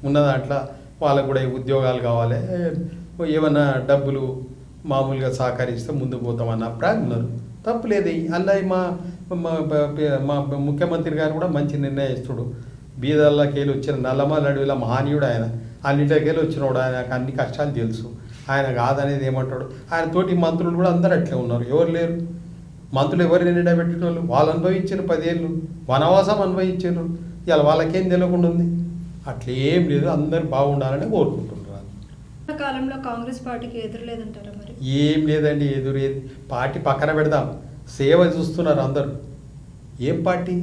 ఉన్న దాంట్లో వాళ్ళకు కూడా ఉద్యోగాలు కావాలి, ఏమన్నా డబ్బులు మామూలుగా సహకరిస్తే ముందుకు పోతామన్న అభిప్రాయం ఉన్నారు. తప్పు లేదు. అలా మా ముఖ్యమంత్రి గారు కూడా మంచి నిర్ణయిస్తుడు. బీదర్లకెళ్ళి వచ్చిన నల్లమల అడవిలో మహానీయుడు ఆయన. అన్నింటికెళ్ళి వచ్చినవాడు, ఆయనకు అన్ని కష్టాలు తెలుసు. ఆయన కాదనేది ఏమంటాడు? ఆయన తోటి మంత్రులు కూడా అందరూ అట్లే ఉన్నారు. ఎవరు లేరు మంత్రులు? ఎవరిని నిండబెట్టిన వాళ్ళు? వాళ్ళు అనుభవించిన 10 ఏళ్ళు వనవాసం అనుభవించారు. ఇలా వాళ్ళకేం తెలియకుండా ఉంది? అట్లేం లేదు, అందరూ బాగుండాలని కోరుకుంటున్నారు. కాలంలో కాంగ్రెస్ పార్టీకి ఎదురులేదంటారా మరి? ఏం లేదండి, ఎదురేది. పార్టీ పక్కన పెడదాం, సేవ చూస్తున్నారు అందరూ. ఏం పార్టీ?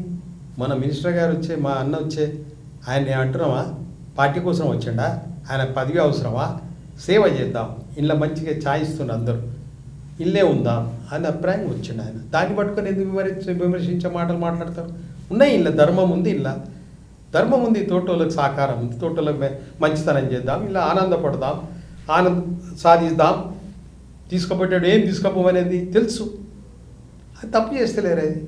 మన మినిస్టర్ గారు వచ్చే, మా అన్న వచ్చే, ఆయన అంటున్నామా పార్టీ కోసం వచ్చిండా? ఆయన పదవి అవసరమా? సేవ చేద్దాం, ఇలా మంచిగా ఛాయిస్తున్నారు అందరూ, ఇల్లే ఉందాం అని అభిప్రాయం వచ్చిండు ఆయన. దాన్ని పట్టుకొని ఎందుకు విమర్శించే మాటలు మాట్లాడతారు? ఉన్నాయి, ఇలా ధర్మం ఉంది, ఇలా ధర్మం ఉంది, తోటోళ్ళకి సహకారం ఉంది, తోటోళ్ళకి మంచితనం చేద్దాం, ఇలా ఆనందపడదాం, సాధిద్దాం. తీసుకుపోయాడు, ఏం తీసుకుపోవనేది తెలుసు. అది తప్పు చేస్తలేరు. అది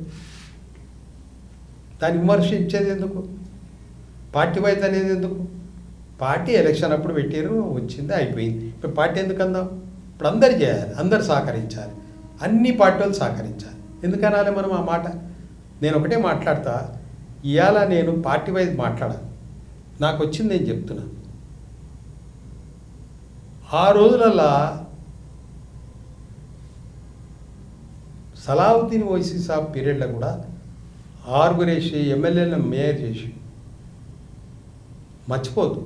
దాన్ని విమర్శించేది ఎందుకు? పార్టీ వైజ్ అనేది ఎందుకు? పార్టీ ఎలక్షన్ అప్పుడు పెట్టారు, వచ్చింది, అయిపోయింది. ఇప్పుడు పార్టీ ఎందుకు అందాం? ఇప్పుడు అందరు చేయాలి, అందరు సహకరించాలి, అన్ని పార్టీ వాళ్ళు సహకరించాలి. ఎందుకనాలి మనం ఆ మాట? నేను ఒకటే మాట్లాడతా, ఇవాళ నేను పార్టీ వైజ్ మాట్లాడాను, నాకు వచ్చింది నేను చెప్తున్నా. ఆ రోజులల్లా సలావుద్దీన్ ఓవైసీ సాబ్ పీరియడ్లో కూడా 6 వేసి ఎమ్మెల్యేలను మేయర్ చేసి మర్చిపోదు.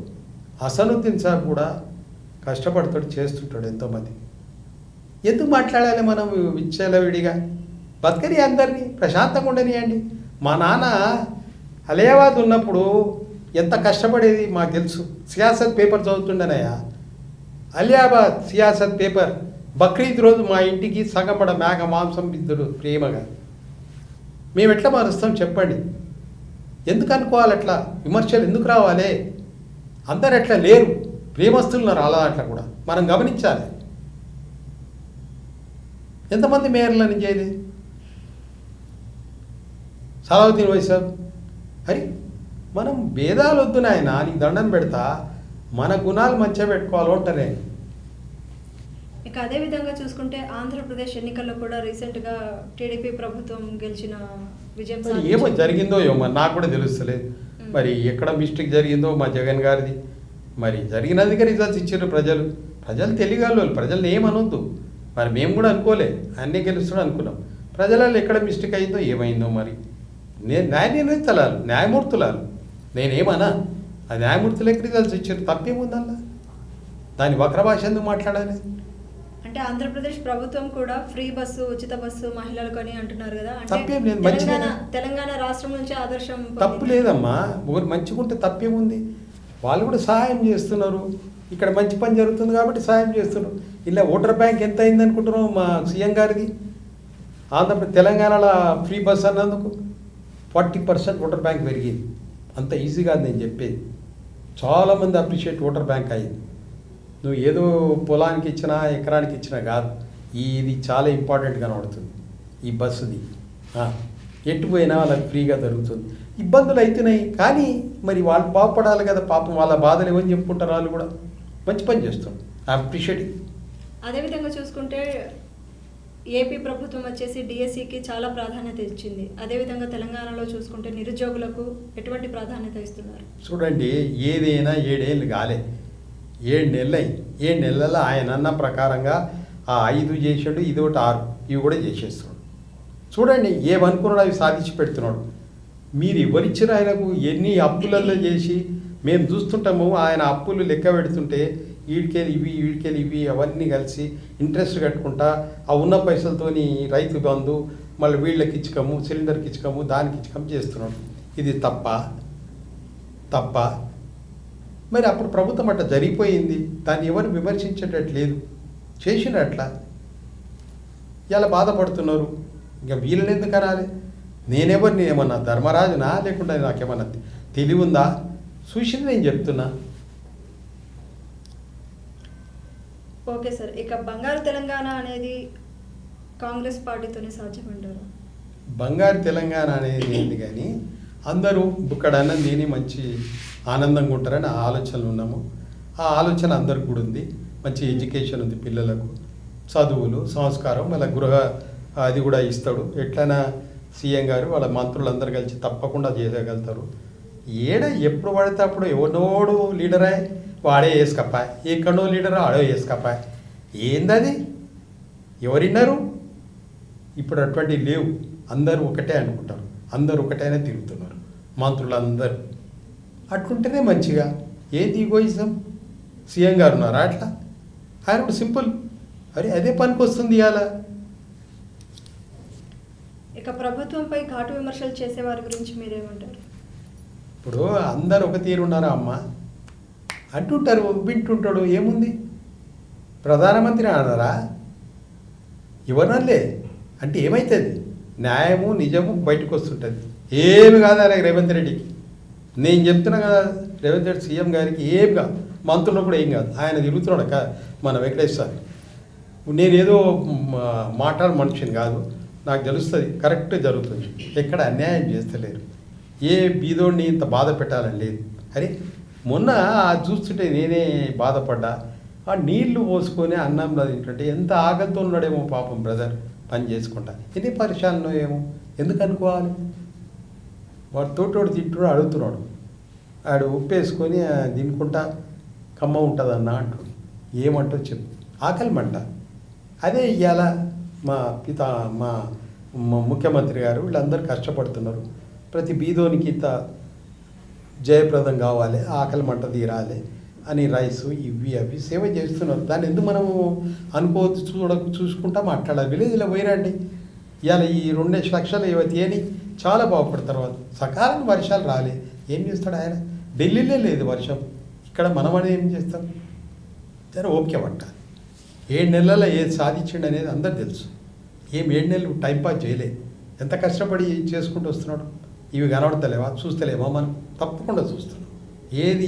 హసనుద్దీన్ సాబ్ కూడా కష్టపడుతాడు, చేస్తుంటాడు ఎంతోమంది. ఎందుకు మాట్లాడాలి మనం విచ్చలవిడిగా? బతకని అందరినీ ప్రశాంతంగా ఉండనియండి. మా నాన్న అలియాబాద్ ఉన్నప్పుడు ఎంత కష్టపడేది మాకు తెలుసు. సియాసత్ పేపర్ చదువుతుండేనయ్యా, అలియాబాద్ సియాసత్ పేపర్. బక్రీద్ రోజు మా ఇంటికి సగంపడ మేక మాంసం బిద్దుడు ప్రేమగా. మేము ఎట్లా మారుస్తాం చెప్పండి? ఎందుకు అనుకోవాలి అట్లా? విమర్శలు ఎందుకు రావాలి? అందరు ఎట్లా లేరు, ప్రేమస్తులున్నారు అలా అట్లా కూడా మనం గమనించాలి. ఎంతమంది మేయర్లని చేయలేదు? సలావుద్దీన్ ఓవైసీ సాబ్. అరే మనం భేదాలు వద్దు నాయన, నీకు దండం పెడతా, మన గుణాలు మంచిగా పెట్టుకోవాలి ఉంటారే. ఇక అదే విధంగా చూసుకుంటే ఆంధ్రప్రదేశ్ ఎన్నికల్లో కూడా రీసెంట్గా టీడీపీ ప్రభుత్వం గెలిచిన విజయం ఏమో జరిగిందో ఏమో నాకు కూడా తెలుస్తలేదు. మరి ఎక్కడ మిస్టేక్ జరిగిందో మా జగన్ గారిది. మరి జరిగినదిగా రిజల్ట్స్ ఇచ్చారు ప్రజలు. ప్రజలు తెలియగలరు, ప్రజల్ని ఏమనొద్దు. మరి మేము కూడా అనుకోలే, అన్నీ గెలుస్తాడు అనుకున్నాం. ప్రజలలో ఎక్కడ మిస్టేక్ అయిందో ఏమైందో మరి. నేను న్యాయ నిర్ణయించాలి, న్యాయమూర్తులాలు, నేనేమన్నా. ఆ న్యాయమూర్తులకి రిజల్ట్స్ ఇచ్చారు, తప్పేముందల్లా? దాని వక్ర భాష ఎందుకు మాట్లాడాలి? అంటే ఆంధ్రప్రదేశ్ ప్రభుత్వం కూడా ఫ్రీ బస్సు, ఉచిత బస్సు మహిళలకు అని అంటున్నారు కదా. తప్పేం లేదు, తెలంగాణ రాష్ట్రం నుంచి ఆదర్శం. తప్పు లేదమ్మా, ఒకరు మంచిగా ఉంటే తప్పేముంది? వాళ్ళు కూడా సహాయం చేస్తున్నారు, ఇక్కడ మంచి పని జరుగుతుంది కాబట్టి సహాయం చేస్తున్నారు. ఇలా ఓటర్ బ్యాంక్ ఎంత అయింది అనుకుంటున్నావు మా సీఎం గారిది? ఆంధ్రప్రదేశ్ తెలంగాణలో ఫ్రీ బస్ అన్నందుకు 40% ఓటర్ బ్యాంక్ పెరిగింది. అంత ఈజీ కాదు నేను చెప్పేది. చాలామంది అప్రిషియేట్ ఓటర్ బ్యాంక్ అయ్యింది. నువ్వు ఏదో పొలానికి ఇచ్చినా ఎకరానికి ఇచ్చినా కాదు, ఇది చాలా ఇంపార్టెంట్ కనబడుతుంది ఈ బస్సుది. ఎటు పోయినా వాళ్ళకి ఫ్రీగా జరుగుతుంది. ఇబ్బందులు అవుతున్నాయి కానీ మరి వాళ్ళు బాగుపడాలి కదా, పాపం వాళ్ళ బాధలు ఏమని చెప్పుకుంటారు, వాళ్ళు కూడా మంచి పని చేస్తారు. I appreciate. అదేవిధంగా చూసుకుంటే ఏపీ ప్రభుత్వం వచ్చేసి డిఎస్సికి చాలా ప్రాధాన్యత ఇచ్చింది. అదేవిధంగా తెలంగాణలో చూసుకుంటే నిరుద్యోగులకు ఎటువంటి ప్రాధాన్యత ఇస్తున్నారు? చూడండి, ఏదైనా 7 ఏళ్ళు కాలే, 7 నెలలు అయ్యి 7 నెలల్లో ఆయన అన్న ప్రకారంగా ఆ 5 చేసాడు, ఇది ఒకటి 6 ఇవి కూడా చేసేస్తున్నాడు. చూడండి, ఏమనుకున్నాడు అవి సాధించి పెడుతున్నాడు. మీరు ఎవరిచ్చిన ఆయనకు ఎన్ని అప్పులలో చేసి మేము చూస్తుంటాము. ఆయన అప్పులు లెక్క పెడుతుంటే వీడికెళ్ళి ఇవి అవన్నీ కలిసి ఇంట్రెస్ట్ కట్టుకుంటా ఆ ఉన్న పైసలతోని రైతు బంధు మళ్ళీ వీళ్ళకి ఇచ్చకము, సిలిండర్కి ఇచ్చకము, దానికి ఇచ్చకము చేస్తున్నాడు. ఇది తప్ప మరి అప్పుడు ప్రభుత్వం అట్లా జరిగిపోయింది. దాన్ని ఎవరు విమర్శించేటట్లేదు, చేసినట్లా ఇలా బాధపడుతున్నారు. ఇంకా వీళ్ళని ఎందుకు అనాలి? నేనెవరిని ఏమన్నా ధర్మరాజునా, లేకుండా నాకేమన్నా తెలివి ఉందా? చూసింది నేను చెప్తున్నా. ఓకే సార్, ఇక బంగారు తెలంగాణ అనేది కాంగ్రెస్ పార్టీతోనే సాధ్యమంటారు? బంగారు తెలంగాణ అనేది ఏంది కానీ అందరూ ఇక్కడ అన్నం తిని మంచి ఆనందంగా ఉంటారని ఆలోచనలు ఉన్నాము. ఆ ఆలోచన అందరికి కూడా ఉంది. మంచి ఎడ్యుకేషన్ ఉంది, పిల్లలకు చదువులు, సంస్కారం, మళ్ళీ గృహ అది కూడా ఇస్తాడు. ఎట్లయినా సీఎం గారు వాళ్ళ మంత్రులందరూ కలిసి తప్పకుండా చేయగలుగుతారు. ఎప్పుడు పడితే అప్పుడు ఎవరినోడు లీడరే వాడే వేసుకపాయ్, ఎక్కడో లీడర్ ఆడో వేసుకపాయ్. ఏందది? ఎవరిన్నారు? ఇప్పుడు అటువంటివి లేవు. అందరూ ఒకటే అనుకుంటారు, అందరూ ఒకటేనే తిరుగుతున్నారు మంత్రులందరూ. అట్లుంటేనే మంచిగా. ఏది ఈగోయిజం? సీఎం గారు ఉన్నారా అట్లా? ఆయన ఇప్పుడు సింపుల్, అదే పనికి వస్తుంది ఇవాళ. ఇక ప్రభుత్వంపై ఘాటు విమర్శలు చేసేవారి గురించి మీరేమంటారు? ఇప్పుడు అందరు ఒక తీరు ఉన్నారా అమ్మ అంటుంటారు, వింటుంటాడు. ఏముంది? ప్రధానమంత్రి అన్నారా? ఎవరనలే అంటే ఏమవుతుంది? న్యాయము నిజము బయటకు వస్తుంటుంది. ఏమి కాదు అలాగే రేవంత్ రెడ్డికి. నేను చెప్తున్నా కదా, రేవంత్ రెడ్డి సీఎం గారికి ఏం కాదు, మంత్రులు కూడా ఏం కాదు. ఆయన తిరుగుతున్నాడు మన వెంకటేశ్వర. నేనేదో మాట్లాడ మనిషిని కాదు, నాకు తెలుస్తుంది కరెక్ట్ జరుగుతుంది. ఎక్కడ అన్యాయం చేస్తలేరు. ఏ బీదోడిని ఇంత బాధ పెట్టాలని లేదు. అరే మొన్న చూస్తుంటే నేనే బాధపడ్డా. ఆ నీళ్లు పోసుకొని అన్నంలో తింటుంటే ఎంత ఆకలితో ఉన్నాడేమో పాపం బ్రదర్, పని చేసుకుంటా. ఎన్ని పరిశాలను ఏమో ఎందుకు అనుకోవాలి? వాడు తోటోడు తింటున్నాడు, అడుగుతున్నాడు. ఆడు ఉప్పేసుకొని తినుకుంటా కమ్మ ఉంటుందన్న అంటాడు. ఏమంటో చెప్పు, ఆకలి మంట. అదే ఇవాళ మా ముఖ్యమంత్రి గారు వీళ్ళందరూ కష్టపడుతున్నారు. ప్రతి బీదోనికి ఇంత జయప్రదం కావాలి, ఆకలి మంట తీరాలి అని రైసు ఇవి అవి సేవ చేస్తున్నారు. దాన్ని ఎందుకు మనము అనుకోవద్దు, చూసుకుంటా మాట్లాడాలి. విలేజ్లో పోయిరండి, ఇవాళ ఈ 2 లక్షల యువతి అని చాలా బాగుపడతారు వాళ్ళు. సకాలం వర్షాలు రాలే, ఏం చేస్తాడు ఆయన? ఢిల్లీలో లేదు వర్షం, ఇక్కడ మనమని ఏం చేస్తాం? జర ఓకే పట్టాలి. 7 నెలల్లో ఏది సాధించండి అనేది అందరు తెలుసు. 7 నెలలు టైంపాస్ చేయలే, ఎంత కష్టపడి చేసుకుంటూ వస్తున్నాడు. ఇవి కనబడతలేవా? చూస్తలేమా? మనం తప్పకుండా చూస్తున్నాం. ఏది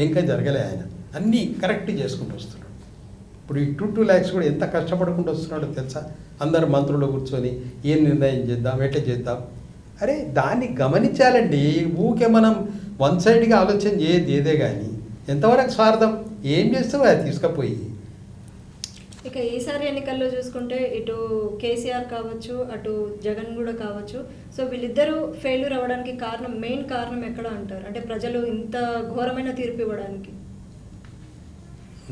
ఇంకా జరగలే, ఆయన అన్నీ కరెక్ట్ చేసుకుంటూ వస్తున్నాడు. ఇప్పుడు ఈ 2 lakhs కూడా ఎంత కష్టపడుకుంటూ వస్తున్నాడో తెలుసా? అందరు మంత్రులు కూర్చొని ఏం నిర్ణయం చేద్దాం, ఎట్లా చేద్దాం. అరే దాన్ని గమనించాలండి. ఊకే మనం వన్ సైడ్గా ఆలోచన చేయదు ఏదే కానీ. ఎంతవరకు స్వార్థం? ఏం చేస్తావు అది తీసుకుపోయి. ఇక ఈసారి ఎన్నికల్లో చూసుకుంటే ఇటు కేసీఆర్ కావచ్చు, అటు జగన్ కూడా కావచ్చు, సో వీళ్ళిద్దరూ ఫెయిల్యూర్ అవ్వడానికి మెయిన్ కారణం ఎక్కడ అంటారు? అంటే ప్రజలు ఇంత ఘోరమైన తీర్పు ఇవ్వడానికి.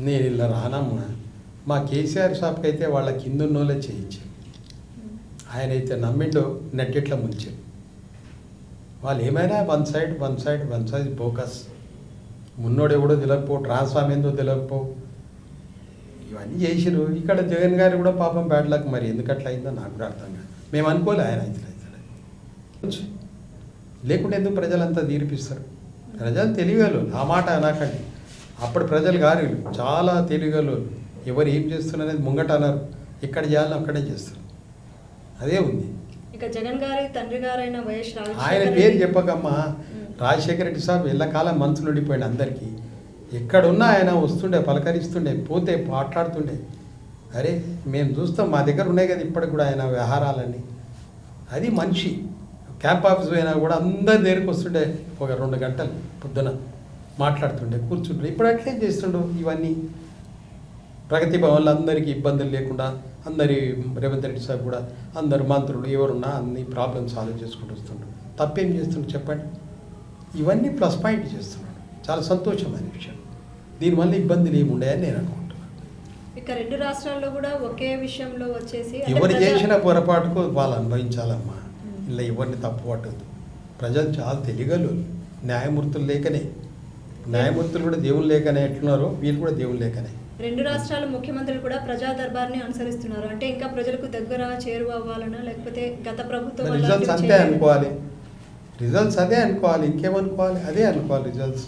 నేను ఇలా రానమ్మా. మా కేసీఆర్ షాప్కి అయితే వాళ్ళ కిందున్నోళ్ళే చేయించారు. ఆయన అయితే నమ్మిండో నెట్టిట్లా ముంచారు. వాళ్ళు ఏమైనా వన్ సైడ్ ఫోకస్. మున్నోడు ఎవడో తెలియకపో, ట్రాన్స్ఫార్మ్ ఏందో తెలియకపో, ఇవన్నీ చేసిరు. ఇక్కడ జగన్ గారు కూడా పాపం బ్యాడ్ లక్. మరి ఎందుకు అట్లా అయిందో నాకు కూడా అర్థం కాదు. మేము అనుకోలే ఆయన అయితే లేకుంటే ఎందుకు ప్రజలంతా తీర్పిస్తారు? ప్రజలు తెలివిగలు, ఆ మాట అనకండి. అప్పుడు ప్రజలు గారు చాలా తెలివిగలు. ఎవరు ఏం చేస్తున్నారు అనేది ముంగట అన్నారు, ఎక్కడ చేయాలో అక్కడే చేస్తారు. అదే ఉంది. ఇక జగన్ గారి తండ్రి గారైన వైఎస్ ఆయన పేరు చెప్పకమ్మా, రాజశేఖర రెడ్డి సాబ్ ఎల్లకాలం మనసులో ఉండిపోయాడు అందరికీ. ఎక్కడున్నా ఆయన వస్తుండే, పలకరిస్తుండే, పోతే మాట్లాడుతుండే. అరే మేము చూస్తాం, మా దగ్గర ఉన్నాయి కదా ఇప్పటికి కూడా ఆయన వ్యవహారాలన్నీ. అది మనిషి. క్యాంప్ ఆఫీస్ పోయినా కూడా అందరి దగ్గరికి వస్తుండే, ఒక 2 గంటలు పొద్దున మాట్లాడుతుండే, కూర్చుంటుండే. ఇప్పుడు అట్లే చేస్తుండు ఇవన్నీ. ప్రగతి భవన్లో అందరికీ ఇబ్బందులు లేకుండా అందరి రేవంత్ రెడ్డి సార్ కూడా అందరు మంత్రులు ఎవరున్నా అన్ని ప్రాబ్లమ్స్ సాల్వ్ చేసుకుంటూ వస్తుండ్రు. తప్పేం చేస్తుండ్రు చెప్పండి? ఇవన్నీ ప్లస్ పాయింట్ చేస్తున్నాడు. చాలా సంతోషమైన విషయం. దీనివల్ల ఇబ్బందులు ఏముండాయని నేను అనుకుంటున్నాను. ఇక 2 రాష్ట్రాల్లో కూడా ఒకే విషయంలో వచ్చేసి ఎవరు చేసిన పొరపాటుకు వాళ్ళు అనుభవించాలమ్మా. ఇలా ఎవరిని తప్పు పట్టదు. ప్రజలు చాలా తెలియగలరు. న్యాయమూర్తులు లేకనే, న్యాయమూర్తులు కూడా దేవుళ్ళు లేకనే ఎట్లున్నారో వీళ్ళు కూడా దేవుళ్ళు లేకనే. 2 రాష్ట్రాల ముఖ్యమంత్రులు కూడా ప్రజా దర్బార్ని అనుసరిస్తున్నారు. అంటే ఇంకా ప్రజలకు దగ్గర చేరువ అవ్వాలన్నా, లేకపోతే గత ప్రభుత్వం రిజల్ట్స్ అంతే అనుకోవాలి. రిజల్ట్స్ అదే అనుకోవాలి, ఇంకేమనుకోవాలి? అదే అనుకోవాలి రిజల్ట్స్.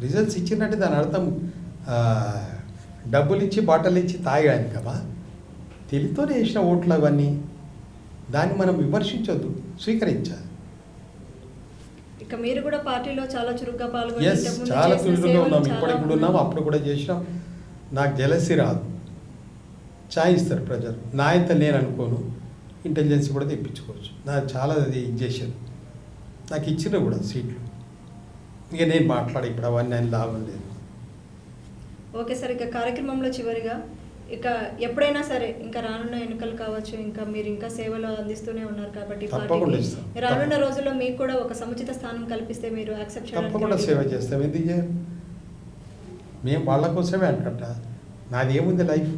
రిజల్ట్స్ ఇచ్చినట్టు దాని అర్థం డబ్బులు ఇచ్చి బాటలు ఇచ్చి తాగాను కదా. తెలితోనే వేసిన ఓట్లు అవన్నీ. దాన్ని మనం విమర్శించొద్దు, స్వీకరించాలి. ఇక మీరు కూడా పార్టీలో చాలా చురుగ్గా ఎస్, చాలా చురుకుగా ఉన్నాం. ఇప్పటికి కూడా ఉన్నాం, అప్పుడు కూడా చేసినాం. నాకు జలసి రాదు. ఛాయ్ ఇస్తారు ప్రజలు. నా ఇంత నేను అనుకోను. ఇంటెలిజెన్స్ కూడా తెప్పించుకోవచ్చు. నాకు చాలా అది ఇది చేశాను. నాకు ఇచ్చిన కూడా సీట్లు. ఇక నేను మాట్లాడే ఇప్పుడు అవన్నీ ఆయన లాభం లేదు. ఓకే సార్, ఇక కార్యక్రమంలో చివరిగా ఇక ఎప్పుడైనా సరే ఇంకా రానున్న ఎన్నికలు కావచ్చు, ఇంకా మీరు ఇంకా సేవలు అందిస్తూనే ఉన్నారు కాబట్టి రానున్న రోజుల్లో మీకు కూడా ఒక సముచిత స్థానం కల్పిస్తే మీరు యాక్సెప్ట్ చేయాలి? తప్పకుండా సేవ చేస్తాం. ఎందుకు చేయం? మేము వాళ్ళ కోసమే అనుకుంటా. నాది ఏముంది లైఫ్.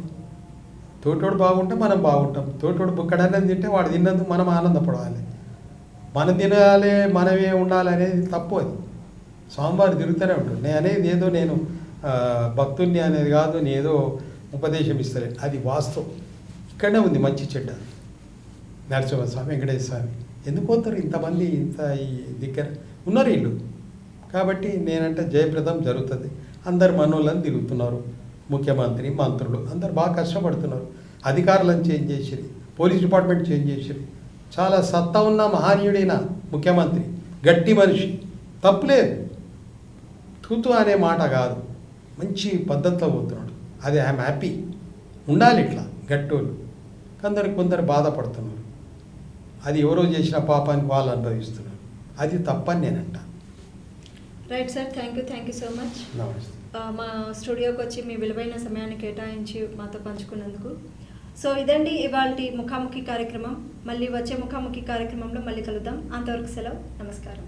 తోటోడు బాగుంటే మనం బాగుంటాం. తోటోడు బుక్కడన్నది తింటే వాడు తిన్నందుకు మనం ఆనందపడాలి. మనం తినాలి, మనమే ఉండాలి అనేది తప్పు. అది స్వామివారు తిరుగుతూనే ఉంటుంది. నేను అనేది ఏదో నేను భక్తుల్ని అనేది కాదు, నేను ఏదో ఉపదేశం ఇస్తలే. అది వాస్తవం. ఇక్కడనే ఉంది మంచి చెడ్డ. నరసింహస్వామి, వెంకటేశ్వర స్వామి ఎందుకు పోతారు ఇంతమంది? ఇంత ఈ దగ్గర ఉన్నారు వీళ్ళు. కాబట్టి నేనంటే జయప్రదం జరుగుతుంది. అందరు మనోళ్ళని తిరుగుతున్నారు. ముఖ్యమంత్రి, మంత్రులు అందరు బాగా కష్టపడుతున్నారు. అధికారులను చేంజ్ చేసిరి, పోలీస్ డిపార్ట్మెంట్ చేంజ్ చేసిరి. చాలా సత్తా ఉన్న మహనీయుడైన ముఖ్యమంత్రి, గట్టి మనిషి, తప్పులేదు. తూతు అనే మాట కాదు, మంచి పద్ధతిలో పోతున్నాడు. అది ఐఎమ్ హ్యాపీ. ఉండాలి ఇట్లా గట్టోళ్ళు. కొందరు బాధపడుతున్నారు. అది ఎవరో చేసిన పాపానికి వాళ్ళు అనుభవిస్తున్నారు. అది తప్పని నేనంట. Right sir, thank you so much. నమస్తే. మా స్టూడియోకి వచ్చి మీ విలువైన సమయాన్ని కేటాయించి మాతో పంచుకున్నందుకు. సో ఇదండి ఇవాల్టి ముఖాముఖి కార్యక్రమం. మళ్ళీ వచ్చే ముఖాముఖి కార్యక్రమంలో మళ్ళీ కలుద్దాం. అంతవరకు సెలవు. నమస్కారం.